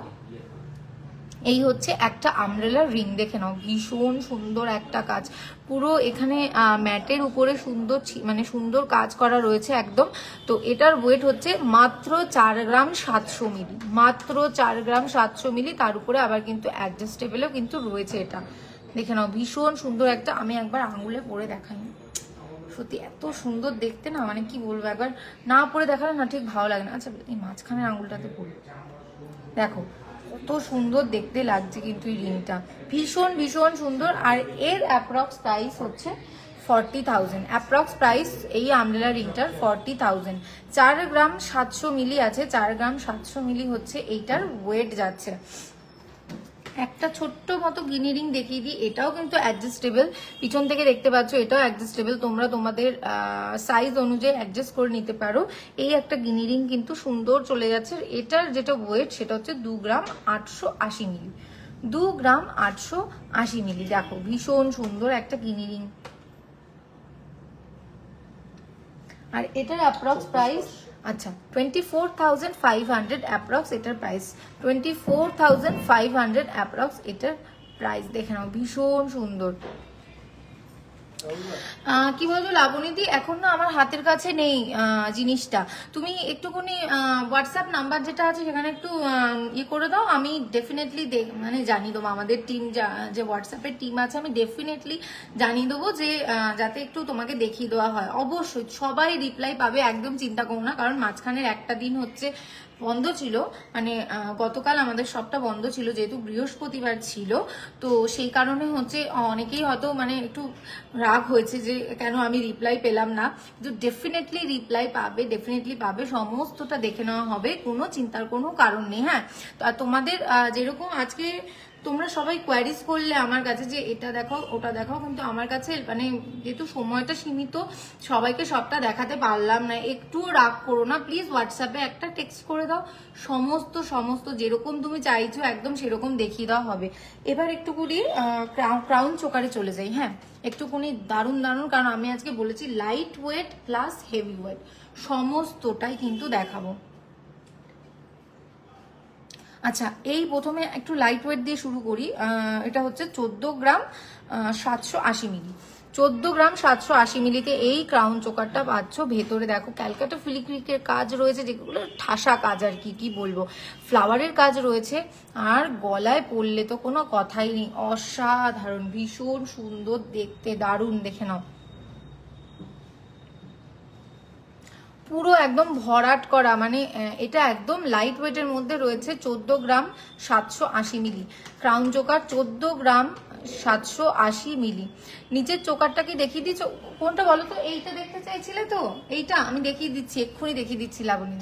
[SPEAKER 1] এই হচ্ছে একটা আমব্রেলা রিং, দেখে নাও ভীষণ সুন্দর একটা কাজ, পুরো এখানে ম্যাটের উপরে সুন্দর মানে সুন্দর কাজ করা রয়েছে একদম। তো এটার ওয়েট হচ্ছে মাত্র 4 গ্রাম 700 মিলি, মাত্র 4 গ্রাম 700 মিলি, তার উপরে আবার কিন্তু অ্যাডজাস্টেবলও কিন্তু রয়েছে। এটা দেখে নাও ভীষণ সুন্দর একটা, আমি একবার আঙুলে পরে দেখাই, সত্যি এত সুন্দর দেখতে না, মানে কি বলবো, একবার না পরে দেখালে না ঠিক ভালো লাগে না। আচ্ছা এই মাঝখানের আঙুলটাতে পরে দেখো কত সুন্দর দেখতে লাগছে কিন্তু এই রিংটা, ভীষণ ভীষণ সুন্দর। আর এর অ্যাপ্রক্স প্রাইস হচ্ছে 40,000, অ্যাপ্রক্স প্রাইস এই আমব্রেলা রিংটার 40,000। 4 গ্রাম 700 মিলি আছে, 4 গ্রাম 700 মিলি হচ্ছে এইটার ওয়েট যাচ্ছে। একটা ছোট্ট মতো গিনি রিং দেখিয়ে দিই, এটাও কিন্তু অ্যাডজাস্টেবল, পিছন থেকে দেখতে পাচ্ছ এটাও অ্যাডজাস্টেবল, তোমরা তোমাদের সাইজ অনুযায়ী অ্যাডজাস্ট করে নিতে পারো। এই একটা গিনি রিং কিন্তু সুন্দর চলে যাচ্ছে। এটার যেটা ওয়েট সেটা হচ্ছে 2 গ্রাম 880 মিলি, 2 গ্রাম 880 মিলি। দেখো ভীষণ সুন্দর একটা গিনি রিং। আর এটার অ্যাপ্রক্স প্রাইস আচ্ছা 24,500 অ্যাপ্রক্স এটার প্রাইস, 24,500 অ্যাপ্রক্স এটার প্রাইস। দেখে নাও ভীষণ সুন্দর। কি বলতো লাবণীদি, এখন না আমার হাতের কাছে নেই জিনিসটা, তুমি একটুখানি হোয়াটসঅ্যাপ নাম্বার যেটা আছে সেখানে একটু ইয়ে করে দাও, আমি ডেফিনেটলি মানে জানিয়ে দেবো, আমাদের টিম যে হোয়াটসঅ্যাপের টিম আছে আমি ডেফিনেটলি জানিয়ে দেবো যে যাতে একটু তোমাকে দেখিয়ে দেওয়া হয়। অবশ্যই সবাই রিপ্লাই পাবে, একদম চিন্তা করো না, কারণ মাঝখানের একটা দিন হচ্ছে বন্ধ ছিল, মানে গতকাল আমাদের সবটা বন্ধ ছিল যেহেতু বৃহস্পতিবার ছিল, তো সেই কারণে হচ্ছে অনেকেই হয়তো মানে একটু রাগ হয়েছে যে কেন আমি রিপ্লাই পেলাম না, কিন্তু ডেফিনেটলি রিপ্লাই পাবে, ডেফিনেটলি পাবে, সমস্তটা দেখে নেওয়া হবে, কোনো চিন্তার কোনো কারণ নেই। হ্যাঁ, তো তোমাদের যেরকম আজকে তোমরা সবাই কোয়ারিজ করলে আমার কাছে যে এটা দেখাও ওটা দেখাও, কিন্তু আমার কাছে মানে যেহেতু সময়টা সীমিত সবাইকে সবটা দেখাতে পারলাম না, একটু রাগ করো না প্লিজ, হোয়াটসঅ্যাপে একটা টেক্সট করে দাও, সমস্ত যেরকম তুমি চাইছো একদম সেরকম দেখিয়ে দেওয়া হবে। এবার একটুকুনি ক্রাউন চোকারে চলে যাই। হ্যাঁ, একটুকুনি দারুণ, কারণ আমি আজকে বলেছি light weight plus heavy weight সমস্তটাই কিন্তু দেখাবো। আচ্ছা, এই প্রথমে একটু লাইট ওয়েট দিয়ে শুরু করি। এটা হচ্ছে 14 গ্রাম 780 মিলি, 14 গ্রাম 780 মিলিতে এই ক্রাউন চোকারটা পাচ্ছ। ভেতরে দেখো ক্যালকাটা ফিলিগ্রিকের কাজ রয়েছে, যেগুলো ঠাসা কাজ আর কি বলবো, ফ্লাওয়ারের কাজ রয়েছে, আর গলায় পরলে তো কোনো কথাই নেই, অসাধারণ, ভীষণ সুন্দর দেখতে, দারুণ। দেখে নাও পুরো একদম ভরাট করা, মানে এটা একদম লাইট ওয়েটের মধ্যে রয়েছে। 14 গ্রাম 780 মিলি ক্রাউন চোকার, 14 গ্রাম 780 মিলি। নিচের চোকারটা কি দেখিয়ে দিচ্ছ, কোনটা বলো তো? এইটা দেখতে চাইছিলে তো, এইটা আমি দেখিয়ে দিচ্ছি, এক্ষুনি দেখিয়ে দিচ্ছি লাবণী।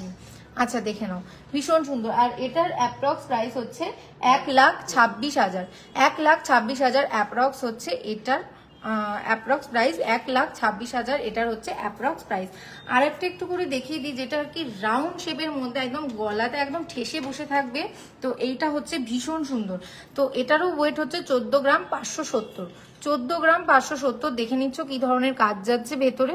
[SPEAKER 1] আচ্ছা দেখে নাও, ভীষণ সুন্দর। আর এটার অ্যাপ্রক্স প্রাইস হচ্ছে 1,26,000, 1,26,000 অ্যাপ্রক্স হচ্ছে এটার অ্যাপ্রক্স প্রাইস, 1,26,000 এটার হচ্ছে অ্যাপ্রক্স প্রাইস। আর একটা একটু করে দেখিয়ে দিই, যেটা আর কি রাউন্ড শেপের মধ্যে একদম গলাতে একদম ঠেসে বসে থাকবে, তো এইটা হচ্ছে ভীষণ সুন্দর। তো এটারও ওয়েট হচ্ছে 14 গ্রাম 570, 14 গ্রাম 570। দেখে নিচ্ছ কি ধরনের কাজ যাচ্ছে ভেতরে।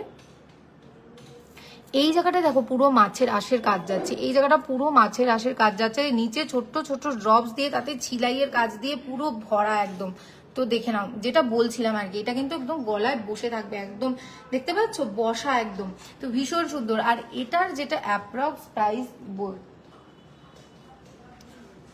[SPEAKER 1] এই জায়গাটা দেখো পুরো মাছের আঁশের কাজ যাচ্ছে, এই জায়গাটা পুরো মাছের আঁশের কাজ যাচ্ছে, নিচে ছোট্ট ছোট্ট ড্রপস দিয়ে তাতে ছিলাইয়ের কাজ দিয়ে পুরো ভরা একদম। তো দেখে নাও, যেটা বলছিলাম আর কি, এটা কিন্তু একদম গলায় বসে থাকবে, একদম দেখতে পাচ্ছ বসা একদম, তো ভীষণ সুন্দর। আর এটার যেটা অ্যাপ্রক্স প্রাইস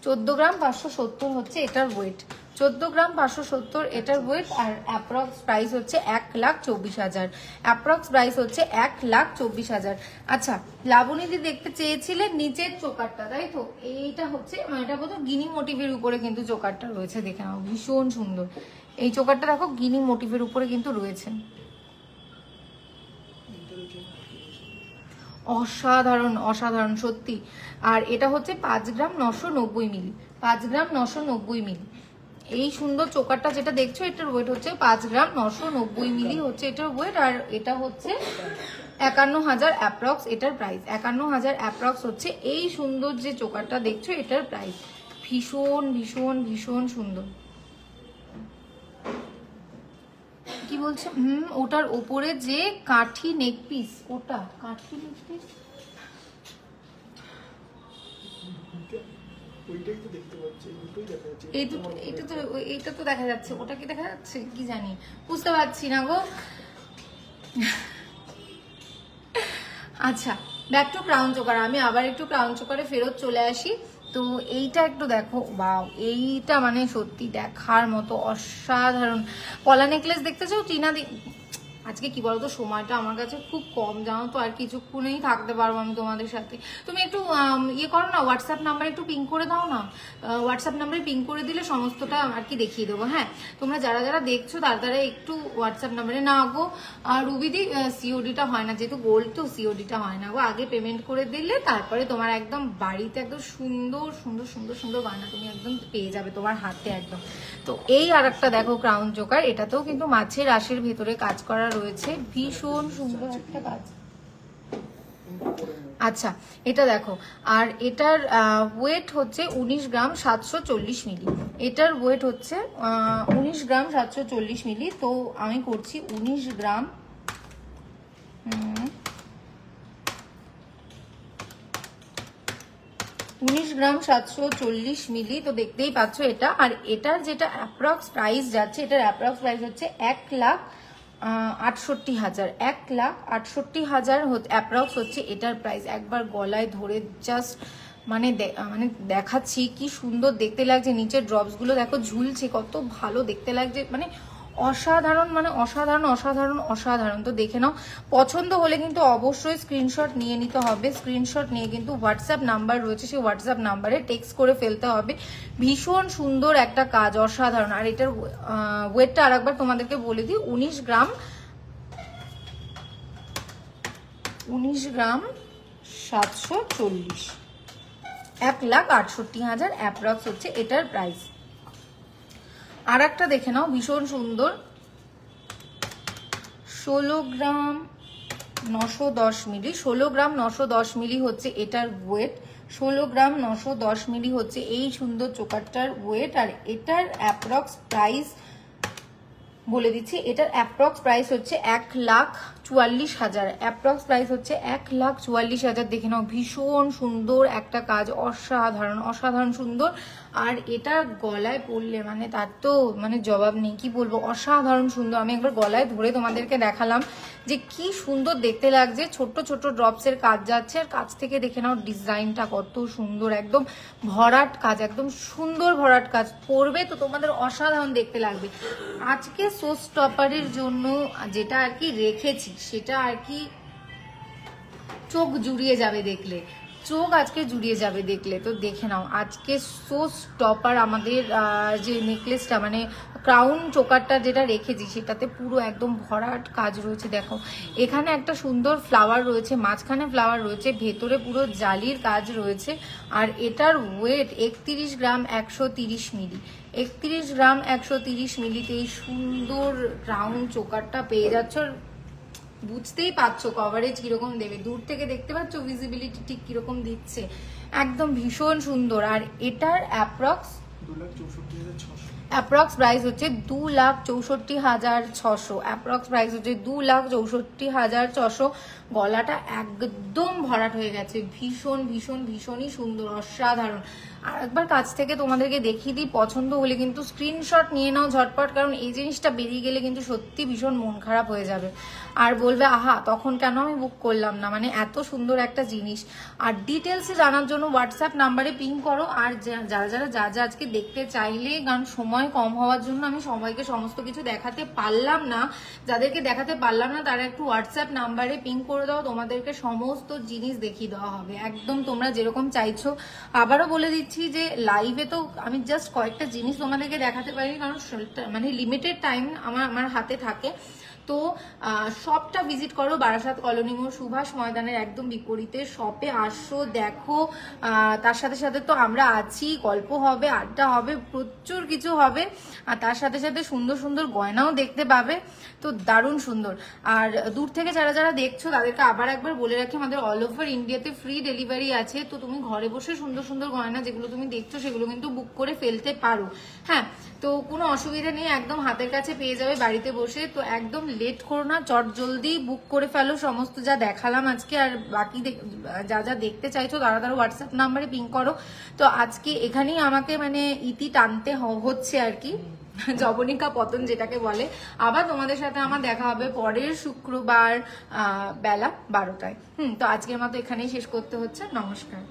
[SPEAKER 1] 14 গ্রাম 570 হচ্ছে এটার ওয়েট, 14 গ্রাম 570 এটার ওয়েট। আর অ্যাপ্রক্স প্রাইস হচ্ছে 1,24,000, অ্যাপ্রক্স প্রাইস হচ্ছে 1,24,000। আচ্ছা, লাবণীদি দেখতে চেয়েছিলেন নিচের চোকারটা, তাই তো? এইটা হচ্ছে এটা বোধ গিনি মোটিভের উপরে কিন্তু চোকারটা রয়েছে, দেখে নাও ভীষণ সুন্দর। এই চোকারটা দেখো গিনি মোটিভের উপরে কিন্তু রয়েছে, অসাধারণ সত্যি। আর এটা হচ্ছে 5 গ্রাম 990 মিলি, 5 গ্রাম 990 মিলি। এই সুন্দর চোকারটা যেটা দেখছো এটার ওয়েট হচ্ছে 5 গ্রাম 990 মিলি হচ্ছে এটার ওয়েট। আর এটা হচ্ছে 51,000 অ্যাপ্রক্স এটার প্রাইস, 51,000 অ্যাপ্রক্স হচ্ছে এই সুন্দর যে চোকারটা দেখছো এটার প্রাইস। ভীষণ সুন্দর। কি বলছে? ওটার ওপরে যে কাঠি নেক পিস, ওটা কাঠি নেক পিস, এইটা তো দেখা যাচ্ছে, ওটা কি দেখা যাচ্ছে কি জানি, বুঝতে পারছি না গো। আচ্ছা, ব্যাক টু ক্রাউন চোকার। আমি আবার একটু ক্রাউন চোকারে ফেরত চলে আসি। তো এইটা একটু দেখো, বাও, এইটা মানে সত্যি দেখার মতো অসাধারণ। পলা নেকলেস দেখতে চাও? টিনা আজকে কি বলতো সময়টা আমার কাছে খুব কম, জানো তো, আর কিছুক্ষণেই থাকতে পারবো আমি তোমাদের সাথে। তুমি একটু ইয়ে করো না, হোয়াটসঅ্যাপ নাম্বারে একটু পিং করে দাও না, হোয়াটসঅ্যাপ নাম্বারে পিং করে দিলে সমস্তটা আর কি দেখিয়ে দেবো। হ্যাঁ, তোমরা যারা যারা দেখছো তারা একটু হোয়াটসঅ্যাপ নাম্বারে, না গো রুবিদি সিওডিটা হয় না, যেহেতু গোল্ড তো সিওডিটা হয় না গো, আগে পেমেন্ট করে দিলে তারপরে তোমার একদম বাড়িতে একদম সুন্দর সুন্দর সুন্দর সুন্দর গয়না তুমি একদম পেয়ে যাবে তোমার হাতে একদম। তো এই আর একটা দেখো ক্রাউন চোকার, এটাতেও কিন্তু মাছের রাশির ভেতরে কাজ করা রয়েছে, ভীষণ সুন্দর একটা কাজ। আচ্ছা এটা দেখো, আর এটার ওয়েট হচ্ছে 19 গ্রাম 740 মিলি, এটার ওয়েট হচ্ছে 19 গ্রাম 740 মিলি। তো আমি করছি 19 গ্রাম 19 গ্রাম 740 মিলি। তো দেখতেই পাচ্ছ এটা, আর এটার যেটা অ্যাপ্রক্স প্রাইস যাচ্ছে, এটার অ্যাপ্রক্স প্রাইস হচ্ছে 1,68,000, 1,68,000 অ্যাপ্রক্স হচ্ছে এটার প্রাইস। একবার গলায় ধরে জাস্ট মানে দেখাচ্ছি কি সুন্দর দেখতে লাগছে, নিচের ড্রপস গুলো দেখো ঝুলছে, কত ভালো দেখতে লাগছে, মানে অসাধারণ, মানে অসাধারণ অসাধারণ অসাধারণ। তো দেখে নাও, পছন্দ হলে কিন্তু অবশ্যই স্ক্রিনশট নিয়ে নিতে হবে, স্ক্রিনশট নিয়ে কিন্তু হোয়াটসঅ্যাপ নাম্বার রয়েছে সেই হোয়াটসঅ্যাপ নাম্বারে টেক্সট করে ফেলতে হবে। ভীষণ সুন্দর একটা কাজ, অসাধারণ। আর এটার ওয়েটটা আরেকবার তোমাদেরকে বলে দিই, 19 গ্রাম 740, 1,68,000 অ্যাপ্রক্স হচ্ছে এটার প্রাইস। আর একটা দেখে নাও, ভীষণ সুন্দর, 16 গ্রাম 910 মিলি, 16 গ্রাম 910 মিলি হচ্ছে এটার ওয়েট, 16 গ্রাম 910 মিলি হচ্ছে এই সুন্দর চোকারটার ওয়েট। আর এটার অ্যাপ্রক্স প্রাইস বলে দিচ্ছি, এটার অ্যাপ্রক্স প্রাইস হচ্ছে 1,44,000, অ্যাপ্রক্স প্রাইস হচ্ছে 1,44,000। দেখে নাও, ভীষণ সুন্দর একটা কাজ, অসাধারণ অসাধারণ সুন্দর। আর এটা গলায় পরলে মানে তার তো মানে জবাব নেই, কি বলবো, অসাধারণ সুন্দর। আমি একবার গলায় ধরে তোমাদেরকে দেখালাম যে কি সুন্দর দেখতে লাগছে, ছোট্ট ছোট্ট ড্রপসের কাজ যাচ্ছে, আর কাছ থেকে দেখে নাও ডিজাইনটা কত সুন্দর, একদম ভরাট কাজ, একদম সুন্দর ভরাট কাজ, পরবে তো তোমাদের অসাধারণ দেখতে লাগবে। আজকে শো স্টপারের জন্য যেটা আর কি রেখেছি সেটা আর কি চোখ জুড়িয়ে যাবে দেখলে, চোখ আজকে জুড়িয়ে যাবে দেখলে। তো দেখে নাও, আজকে শো স্টপার আমাদের যে নেকলেসটা মানে ক্রাউন চোকারটা যেটা রেখেছি সেটাতে পুরো একদম ভরাট কাজ রয়েছে। দেখো এখানে একটা সুন্দর ফ্লাওয়ার রয়েছে, মাঝখানে ফ্লাওয়ার রয়েছে, ভেতরে পুরো জালির কাজ রয়েছে। আর এটার ওয়েট 31 গ্রাম 130 মিলি, 31 গ্রাম 130 মিলিতে এই সুন্দর ক্রাউন চোকারটা পেয়ে যাচ্ছ। বুঝতেই পারছো কভারেজ কিরকম দেবে, দূর থেকে দেখতে পাচ্ছ ভিজিবিলিটি ঠিক কিরকম দিচ্ছে, একদম ভীষণ সুন্দর। আর এটার অ্যাপ্রক্স প্রাইস হচ্ছে 2,64,600, অ্যাপ্রক্স প্রাইস হচ্ছে 2,64,600। গলাটা একদম ভরাট হয়ে গেছে, ভীষণ ভীষণ ভীষণই সুন্দর, অসাধারণ। আর একবার কাছ থেকে তোমাদেরকে দেখিয়ে দিই, পছন্দ হলে কিন্তু স্ক্রিনশট নিয়ে নাও ঝটপট, কারণ এই জিনিসটা বেরিয়ে গেলে কিন্তু সত্যি ভীষণ মন খারাপ হয়ে যাবে, আর বলবে আহা তখন কেন আমি বুক করলাম না, মানে এত সুন্দর একটা জিনিস। আর ডিটেলসে জানার জন্য হোয়াটসঅ্যাপ নাম্বারে পিং করো। আর যারা যারা যা যা আজকে দেখতে চাইলে, কারণ সময় কম হওয়ার জন্য আমি সবাইকে সমস্ত কিছু দেখাতে পারলাম না, যাদেরকে দেখাতে পারলাম না তারা একটু হোয়াটসঅ্যাপ নাম্বারে পিং করে দাও, তোমাদেরকে সমস্ত জিনিস দেখিয়ে দেওয়া হবে একদম তোমরা যেরকম চাইছো। আবারও বলে দিচ্ছি যে লাইভে তো আমি জাস্ট কয়েকটা জিনিস তোমাদেরকে দেখাতে পারি, কারণ মানে লিমিটেড টাইম আমার হাতে থাকে। তো শপটা ভিজিট করো, বারাসাত কলোনি মোড় সুভাষ ময়দানের একদম বিপরীতে। শপে আসো, দেখো, তার সাথে সাথে তো আমরা আছি, গল্প হবে, আড্ডা হবে, প্রচুর কিছু হবে। আর তার সাথে সাথে সুন্দর সুন্দর গয়নাও দেখতে পাবে, তো দারুণ সুন্দর। আর দূর থেকে যারা যারা দেখছো তাদেরকে আবার একবার বলে রাখি, আমাদের অল ওভার ইন্ডিয়াতে ফ্রি ডেলিভারি আছে। তো তুমি ঘরে বসে সুন্দর সুন্দর গয়না যেগুলো তুমি দেখছো সেগুলো কিন্তু বুক করে ফেলতে পারো। হ্যাঁ, তো কোনো অসুবিধা নেই, একদম হাতের কাছে পেয়ে যাবে বাড়িতে বসে। তো একদম লেট করো না, চট জলদি বুক করে ফেলো সমস্ত যা দেখালাম আজকে। আর বাকি যা যা দেখতে চাইছো তারা হোয়াটসঅ্যাপ নাম্বারে পিং করো। তো আজকে এখানেই আমাকে মানে ইতি টানতে হচ্ছে আর কি, জবনিকা পতন যেটাকে বলে। আবার তোমাদের সাথে আমার দেখা হবে পরের শুক্রবার বেলা 12টায়। তো আজকের মতো এখানেই শেষ করতে হচ্ছে, নমস্কার।